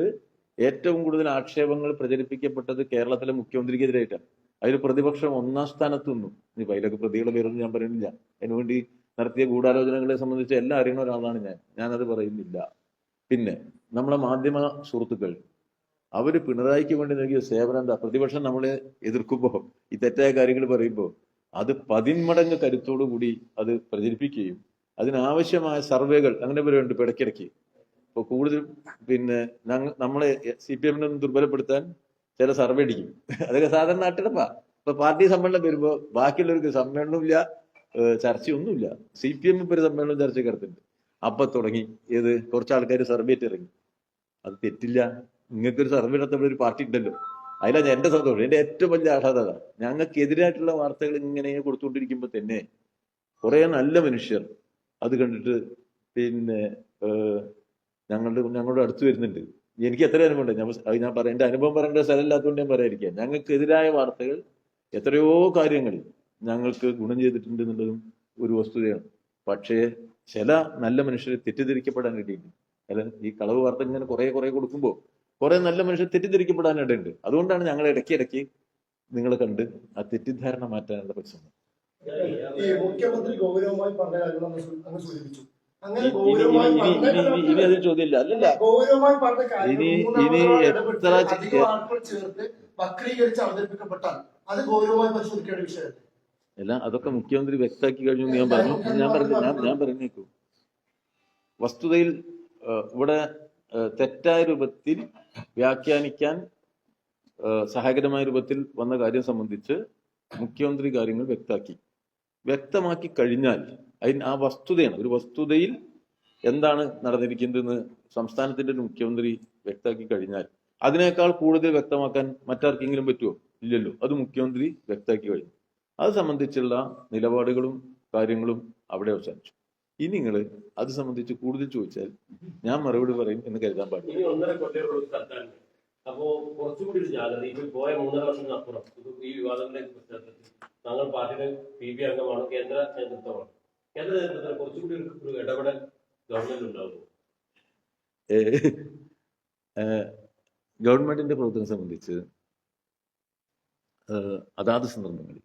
ഏറ്റവും കൂടുതൽ ആക്ഷേപങ്ങൾ പ്രചരിപ്പിക്കപ്പെട്ടത് കേരളത്തിലെ മുഖ്യമന്ത്രിക്കെതിരായിട്ടാണ്. അതിൽ പ്രതിപക്ഷം 1-ാം സ്ഥാനത്ത് നിന്നു. ഇനി അതിലൊക്കെ പ്രതികളുടെ പേരൊന്നും ഞാൻ പറയുന്നില്ല. അതിനുവേണ്ടി നടത്തിയ ഗൂഢാലോചനകളെ സംബന്ധിച്ച് എല്ലാം അറിയുന്ന ഒരാളാണ് ഞാനത് പറയുന്നില്ല. പിന്നെ നമ്മളെ മാധ്യമ സുഹൃത്തുക്കൾ അവര് പിണറായിക്ക് വേണ്ടി നൽകിയ സേവനം എന്താ? പ്രതിപക്ഷം നമ്മളെ എതിർക്കുമ്പോൾ ഈ തെറ്റായ കാര്യങ്ങൾ പറയുമ്പോൾ അത് 10 മടങ്ങ് കരുത്തോടു കൂടി അത് പ്രചരിപ്പിക്കുകയും അതിനാവശ്യമായ സർവേകൾ അങ്ങനെ വരുന്നുണ്ട് ഇപ്പൊ ഇടയ്ക്കിടയ്ക്ക്. ഇപ്പൊ കൂടുതൽ പിന്നെ നമ്മളെ CPM ദുർബലപ്പെടുത്താൻ ചില സർവേ അടിക്കും. അതൊക്കെ സാധാരണ നാട്ടിലപ്പാ. ഇപ്പൊ പാർട്ടി സമ്മേളനം വരുമ്പോ ബാക്കിയുള്ളവർക്ക് സമ്മേളനമില്ല, ചർച്ചയൊന്നുമില്ല. CPM ഇപ്പൊ ഒരു സമ്മേളനം ചർച്ചയ്ക്ക് നടത്തുന്നുണ്ട്. അപ്പൊ തുടങ്ങി കുറച്ച് ആൾക്കാർ സർവേ ഇറങ്ങി. അത് തെറ്റില്ല. നിങ്ങൾക്കൊരു സർവേ നടത്തുമ്പോൾ ഒരു പാർട്ടി ഉണ്ടല്ലോ, അതിലാണ് എന്റെ സന്തോഷം. എന്റെ ഏറ്റവും വലിയ ആഹ്ലാദത ഞങ്ങൾക്കെതിരായിട്ടുള്ള വാർത്തകൾ ഇങ്ങനെ കൊടുത്തുകൊണ്ടിരിക്കുമ്പോൾ തന്നെ കുറെ നല്ല മനുഷ്യർ അത് കണ്ടിട്ട് പിന്നെ ഞങ്ങളുടെ അടുത്ത് വരുന്നുണ്ട്. എനിക്ക് എത്ര അനുഭവം ഉണ്ട്. ഞാൻ പറയാം, എന്റെ അനുഭവം പറയേണ്ട സ്ഥലമില്ലാത്തതുകൊണ്ട് ഞാൻ പറയാതിരിക്കുക. ഞങ്ങൾക്കെതിരായ വാർത്തകൾ എത്രയോ കാര്യങ്ങൾ ഞങ്ങൾക്ക് ഗുണം ചെയ്തിട്ടുണ്ട് എന്നുള്ളതും ഒരു വസ്തുതയാണ്. പക്ഷേ ചില നല്ല മനുഷ്യരെ തെറ്റിദ്ധരിക്കപ്പെടാൻ ഇടയുണ്ട്. അല്ല, ഈ കളവ് വാർത്ത ഇങ്ങനെ കുറെ കൊടുക്കുമ്പോൾ കുറെ നല്ല മനുഷ്യർ തെറ്റിദ്ധരിക്കപ്പെടാൻ ഇടയുണ്ട്. അതുകൊണ്ടാണ് ഞങ്ങൾ ഇടയ്ക്കിടയ്ക്ക് നിങ്ങളെ കണ്ട് ആ തെറ്റിദ്ധാരണ മാറ്റാനുള്ള പരിശ്രമം. ഈ മുഖ്യമന്ത്രി ഗൗരവമായി പറഞ്ഞ കാര്യങ്ങൾ അങ്ങ് സൂചിപ്പിച്ചു. അങ്ങനെ ഇനി അതിന് ചോദ്യമില്ല. അല്ലല്ല, ഗൗരവമായി പറഞ്ഞ ഇനി എത്ര ആൾക്കാർ ചേർത്ത് വക്രീകരിച്ച് അവതരിപ്പിക്കപ്പെട്ടാൽ അത് ഗൗരവമായി പരിശോധിക്കേണ്ട വിഷയമല്ല. അല്ല, അതൊക്കെ മുഖ്യമന്ത്രി വ്യക്തമാക്കി കഴിഞ്ഞു എന്ന് ഞാൻ പറഞ്ഞേക്കൂ. വസ്തുതയിൽ ഇവിടെ തെറ്റായ രൂപത്തിൽ വ്യാഖ്യാനിക്കാൻ സഹായകരമായ രൂപത്തിൽ വന്ന കാര്യം സംബന്ധിച്ച് മുഖ്യമന്ത്രി കാര്യങ്ങൾ വ്യക്തമാക്കി കഴിഞ്ഞാൽ ആ വസ്തുതയാണ്. ഒരു വസ്തുതയിൽ എന്താണ് നടന്നിരിക്കുന്നതെന്ന് സംസ്ഥാനത്തിന്റെ ഒരു മുഖ്യമന്ത്രി വ്യക്തമാക്കി കഴിഞ്ഞാൽ അതിനേക്കാൾ കൂടുതൽ വ്യക്തമാക്കാൻ മറ്റാർക്കെങ്കിലും പറ്റുമോ? ഇല്ലല്ലോ. അത് മുഖ്യമന്ത്രി വ്യക്തമാക്കി കഴിഞ്ഞു. അത് സംബന്ധിച്ചുള്ള നിലപാടുകളും കാര്യങ്ങളും അവിടെ അവസാനിച്ചു. ഇനി നിങ്ങൾ അത് സംബന്ധിച്ച് കൂടുതൽ ചോദിച്ചാൽ ഞാൻ മറുപടി പറയും എന്ന് കരുതാൻ പാടില്ല. ഇനി 1.5 കൊല്ലം അപ്പോ കുറച്ചുകൂടി ഒരു ജാഗ്രത. ഇപ്പൊ പോയ 3 വർഷത്തിനപ്പുറം ഈ വിവാദങ്ങളുടെ പശ്ചാത്തലത്തിൽ താങ്കൾ പാർട്ടിയുടെ PB അംഗമാണ്, കേന്ദ്ര നേതൃത്വമാണ്. കേന്ദ്ര നേതൃത്വത്തിൽ കുറച്ചുകൂടി ഒരു ഇടപെടൽ ഗവൺമെന്റ് ഉണ്ടാകും. ഗവൺമെന്റിന്റെ പ്രവർത്തനം സംബന്ധിച്ച് അതാത് സന്ദർഭങ്ങളിൽ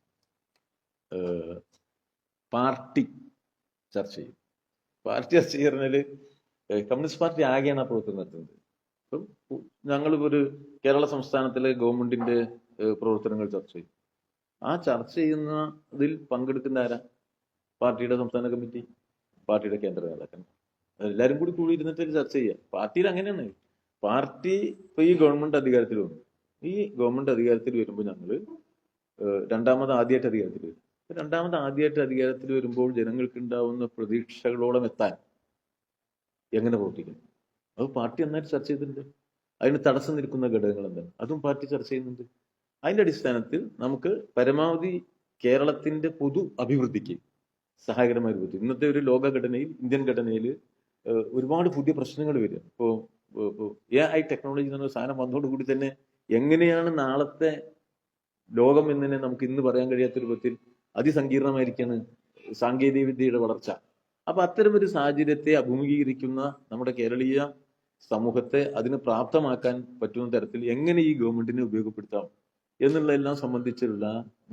പാർട്ടി ചർച്ച ചെയ്യും. പാർട്ടി ചർച്ച ചെയ്യുന്നതിൽ കമ്മ്യൂണിസ്റ്റ് പാർട്ടി ആകെയാണ് ആ പ്രവർത്തനം നടത്തുന്നത്. ഇപ്പം ഞങ്ങളിപ്പോ ഒരു കേരള സംസ്ഥാനത്തിലെ ഗവൺമെന്റിന്റെ പ്രവർത്തനങ്ങൾ ചർച്ച ചെയ്യും. ആ ചർച്ച ചെയ്യുന്നതിൽ പങ്കെടുക്കുന്ന ആരാ? പാർട്ടിയുടെ സംസ്ഥാന കമ്മിറ്റി, പാർട്ടിയുടെ കേന്ദ്ര നേതാക്കന്മാർ, എല്ലാവരും കൂടി ഇരുന്നിട്ട് ചർച്ച ചെയ്യുക. പാർട്ടിയിൽ അങ്ങനെയാണ്. പാർട്ടി ഇപ്പൊ ഈ ഗവൺമെന്റ് അധികാരത്തിൽ വന്നു. ഈ ഗവൺമെന്റ് അധികാരത്തിൽ വരുമ്പോൾ ഞങ്ങൾ ആദ്യമായിട്ട് അധികാരത്തിൽ വരും. ആദ്യമായിട്ട് അധികാരത്തിൽ വരുമ്പോൾ ജനങ്ങൾക്ക് ഉണ്ടാവുന്ന പ്രതീക്ഷകളോളം എത്താൻ എങ്ങനെ പ്രവർത്തിക്കണം, അത് പാർട്ടി നന്നായിട്ട് ചർച്ച ചെയ്തിട്ടുണ്ട്. അതിന് തടസ്സം നിൽക്കുന്ന ഘടകങ്ങൾ എന്താണ്, അതും പാർട്ടി ചർച്ച ചെയ്യുന്നുണ്ട്. അതിന്റെ അടിസ്ഥാനത്തിൽ നമുക്ക് പരമാവധി കേരളത്തിന്റെ പൊതു അഭിവൃദ്ധിക്ക് സഹായകരമായ രൂപത്തിൽ ഇന്നത്തെ ഒരു ലോകഘടനയിൽ, ഇന്ത്യൻ ഘടനയിൽ ഒരുപാട് പുതിയ പ്രശ്നങ്ങൾ വരിക. ഇപ്പോൾ AI ടെക്നോളജി എന്ന സാധനം വന്നതോടുകൂടി തന്നെ എങ്ങനെയാണ് നാളത്തെ ലോകം എന്നതിനെ നമുക്ക് ഇന്ന് പറയാൻ കഴിയാത്ത രൂപത്തിൽ അതിസങ്കീർണമായിരിക്കാണ് സാങ്കേതിക വിദ്യയുടെ വളർച്ച. അപ്പൊ അത്തരമൊരു സാഹചര്യത്തെ അഭിമുഖീകരിക്കുന്ന നമ്മുടെ കേരളീയ സമൂഹത്തെ അതിന് പ്രാപ്തമാക്കാൻ പറ്റുന്ന തരത്തിൽ എങ്ങനെ ഈ ഗവൺമെന്റിനെ ഉപയോഗപ്പെടുത്താം എന്നുള്ളതെല്ലാം സംബന്ധിച്ചുള്ള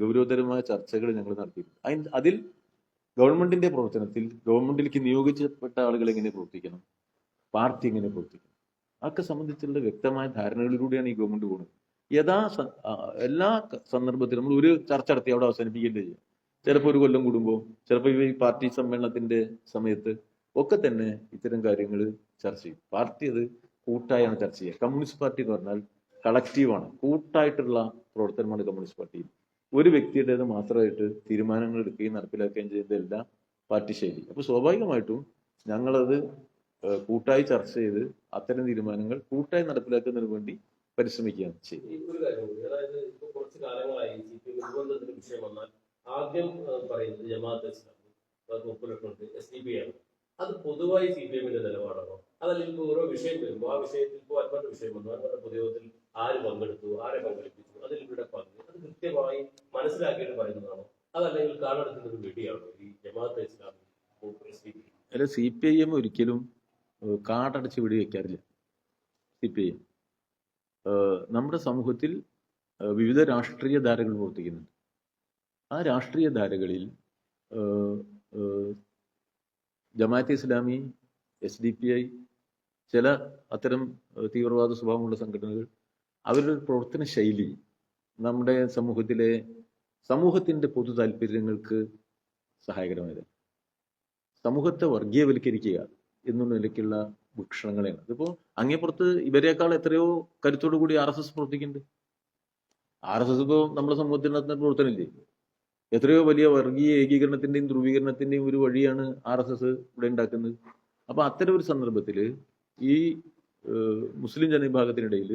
ഗൗരവതരമായ ചർച്ചകൾ ഞങ്ങൾ നടത്തിയിട്ടുണ്ട്. അതിൽ ഗവൺമെന്റിന്റെ പ്രവർത്തനത്തിൽ ഗവൺമെന്റിലേക്ക് നിയോഗിക്കപ്പെട്ട ആളുകൾ എങ്ങനെ പ്രവർത്തിക്കണം, പാർട്ടി എങ്ങനെ പ്രവർത്തിക്കണം, അതൊക്കെ സംബന്ധിച്ചുള്ള വ്യക്തമായ ധാരണകളിലൂടെയാണ് ഈ ഗവൺമെന്റ് പോകുന്നത്. എല്ലാ സന്ദർഭത്തിലും നമ്മൾ ഒരു ചർച്ച നടത്തി അവിടെ അവസാനിപ്പിക്കുകയല്ലേ ചെയ്യുക. ചിലപ്പോൾ ഒരു കൊല്ലം കൂടുമ്പോൾ, ചിലപ്പോൾ ഈ പാർട്ടി സമ്മേളനത്തിന്റെ സമയത്ത് ഒക്കെ തന്നെ ഇത്തരം കാര്യങ്ങൾ ചർച്ച ചെയ്യും. പാർട്ടി അത് കൂട്ടായാണ് ചർച്ച ചെയ്യുക. കമ്മ്യൂണിസ്റ്റ് പാർട്ടി എന്ന് പറഞ്ഞാൽ കളക്റ്റീവാണ്, കൂട്ടായിട്ടുള്ള പ്രവർത്തനമാണ് കമ്മ്യൂണിസ്റ്റ് പാർട്ടിയിൽ. ഒരു വ്യക്തിയുടേത് മാത്രമായിട്ട് തീരുമാനങ്ങൾ എടുക്കുകയും നടപ്പിലാക്കുകയും ചെയ്യുന്നതല്ല പാർട്ടി ശൈലി. അപ്പൊ സ്വാഭാവികമായിട്ടും ഞങ്ങളത് കൂട്ടായി ചർച്ച ചെയ്ത് അത്തരം തീരുമാനങ്ങൾ കൂട്ടായി നടപ്പിലാക്കുന്നതിന് വേണ്ടി പരിശ്രമിക്കുകയാണ് ചെയ്യുന്നത്. ഒരു കാര്യം കൂടി, അതായത് ഇപ്പൊ കുറച്ച് കാലങ്ങളായി CPM നിർബന്ധത്തിന് വിഷയം വന്നാൽ ആദ്യം പറയുന്നത് ജമാഅത്ത് ഇസ്ലാമി, 30 ലക്ഷം SDPI ആണ്. അത് പൊതുവായി CPM-ന്റെ നിലപാടാണോ? അതല്ലെങ്കിൽ ഓരോ വിഷയം വരുമ്പോൾ ആ വിഷയത്തിൽ ഇപ്പോൾ അൻവറിന്റെ വിഷയം വന്നു, അൻവറിന്റെ പൊതുയോഗത്തിൽ ആര് പങ്കെടുത്തു, ആരെ പങ്കെടുപ്പിച്ചു, അതിൽ ഇവരുടെ പങ്ക് അത് കൃത്യമായി മനസ്സിലാക്കിയിട്ട് പറയുന്നതാണോ, അതല്ലെങ്കിൽ കാലെടുക്കുന്ന ഒരു വെടിയാണോ ഈ ജമാഅത്തെ ഇസ്ലാമി SDP? അല്ല, CPIM ഒരിക്കലും കാടടച്ച് വെടിവെക്കാറില്ല. CPIM നമ്മുടെ സമൂഹത്തിൽ വിവിധ രാഷ്ട്രീയ ധാരകൾ പ്രവർത്തിക്കുന്നുണ്ട്. ആ രാഷ്ട്രീയ ധാരകളിൽ ജമാഅത്തെ ഇസ്ലാമി, SDPI, ചില അത്തരം തീവ്രവാദ സ്വഭാവമുള്ള സംഘടനകൾ, അവരുടെ പ്രവർത്തന ശൈലി നമ്മുടെ സമൂഹത്തിന്റെ പൊതു താല്പര്യങ്ങൾക്ക് സഹായകരമായത്. സമൂഹത്തെ വർഗീയവൽക്കരിക്കുക എന്നുള്ള നിലയ്ക്കുള്ള വീക്ഷണങ്ങളെയാണ്. അതിപ്പോ അങ്ങേപ്പുറത്ത് ഇവരെക്കാൾ എത്രയോ കരുത്തോടു കൂടി RSS പ്രവർത്തിക്കുന്നുണ്ട്. RSS ഇപ്പോൾ നമ്മുടെ സമൂഹത്തിൽ നടത്തുന്ന പ്രവർത്തനമില്ലേ? എത്രയോ വലിയ വർഗീയ ഏകീകരണത്തിന്റെയും ധ്രുവീകരണത്തിന്റെയും ഒരു വഴിയാണ് RSS ഇവിടെ ഉണ്ടാക്കുന്നത്. അപ്പൊ അത്തരം ഒരു സന്ദർഭത്തിൽ ഈ മുസ്ലിം ജനവിഭാഗത്തിനിടയിൽ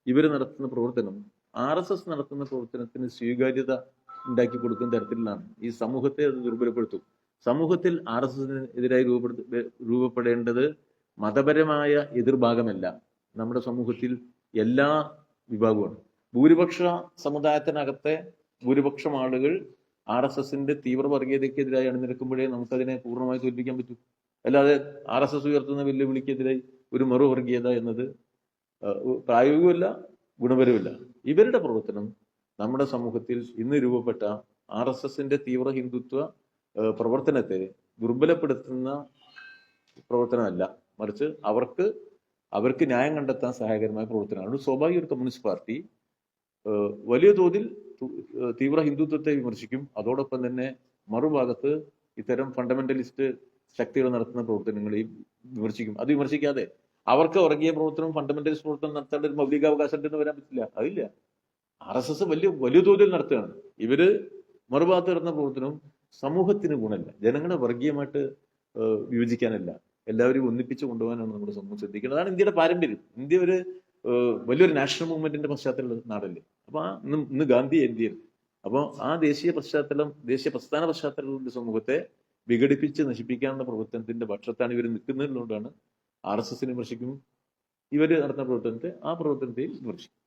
ഇവർ നടത്തുന്ന പ്രവർത്തനം RSS നടത്തുന്ന പ്രവർത്തനത്തിന് സ്വീകാര്യത ഉണ്ടാക്കി കൊടുക്കുന്ന തരത്തിലാണ്. ഈ സമൂഹത്തെ അത് ദുർബലപ്പെടുത്തും. സമൂഹത്തിൽ RSSനെതിരായി രൂപപ്പെടേണ്ടത് മതപരമായ എതിർഭാഗമല്ല, നമ്മുടെ സമൂഹത്തിൽ എല്ലാ വിഭാഗവുമാണ്. ഭൂരിപക്ഷ സമുദായത്തിനകത്തെ ഭൂരിപക്ഷം ആളുകൾ RSSന്റെ തീവ്ര വർഗീയതയ്ക്കെതിരായി അണിനിരക്കുമ്പോഴേ നമുക്കതിനെ പൂർണ്ണമായി തോൽപ്പിക്കാൻ പറ്റൂ. അല്ലാതെ RSS ഉയർത്തുന്ന വെല്ലുവിളിക്കെതിരായി ഒരു മറുവർഗീയത എന്നത് പ്രായോഗികമല്ല, ഗുണപരവുമല്ല. ഇവരുടെ പ്രവർത്തനം നമ്മുടെ സമൂഹത്തിൽ ഇന്ന് രൂപപ്പെട്ട RSSന്റെ തീവ്ര ഹിന്ദുത്വ പ്രവർത്തനത്തെ ദുർബലപ്പെടുത്തുന്ന പ്രവർത്തനമല്ല, മറിച്ച് അവർക്ക് ന്യായം കണ്ടെത്താൻ സഹായകരമായ പ്രവർത്തനമാണ്. സ്വാഭാവിക ഒരു കമ്മ്യൂണിസ്റ്റ് പാർട്ടി വലിയ തോതിൽ തീവ്ര ഹിന്ദുത്വത്തെ വിമർശിക്കും. അതോടൊപ്പം തന്നെ മറുഭാഗത്ത് ഇത്തരം ഫണ്ടമെന്റലിസ്റ്റ് ശക്തികൾ നടത്തുന്ന പ്രവർത്തനങ്ങളെയും വിമർശിക്കും. അത് വിമർശിക്കാതെ അവർക്ക് വർഗീയ പ്രവർത്തനം, ഫണ്ടമെന്റലിസ്റ്റ് പ്രവർത്തനം നടത്തേണ്ട ഒരു മൗലികാവകാശം ഉണ്ടെന്ന് വരാൻ പറ്റില്ല. അതില്ല. RSS വലിയ തോതിൽ നടത്തുകയാണ്. ഇവര് മറുഭാഗത്ത് നടത്തുന്ന പ്രവർത്തനവും സമൂഹത്തിന് ഗുണമല്ല, ജനങ്ങളെ വർഗീയമായിട്ട് വിഭജിക്കാനല്ല, എല്ലാവരും ഒന്നിപ്പിച്ച് കൊണ്ടുപോകാനാണ് നമ്മുടെ സമൂഹം ശ്രദ്ധിക്കുന്നത്. അതാണ് ഇന്ത്യയുടെ പാരമ്പര്യം. ഇന്ത്യ ഒരു വലിയൊരു നാഷണൽ മൂവ്മെന്റിന്റെ പശ്ചാത്തലമുള്ള നാടല്ലേ. അപ്പൊ ഇന്ന് ഗാന്ധി ഇന്ത്യയിൽ. അപ്പോൾ ആ ദേശീയ പ്രസ്ഥാന പശ്ചാത്തലമുള്ള സമൂഹത്തെ വിഘടിപ്പിച്ച് നശിപ്പിക്കാനുള്ള പ്രവർത്തനത്തിന്റെ പക്ഷത്താണ് ഇവർ നിൽക്കുന്നതുകൊണ്ടാണ് RSSനെ വിമർശിക്കും. ഇവര് നടത്തുന്ന പ്രവർത്തനത്തെ വിമർശിക്കും.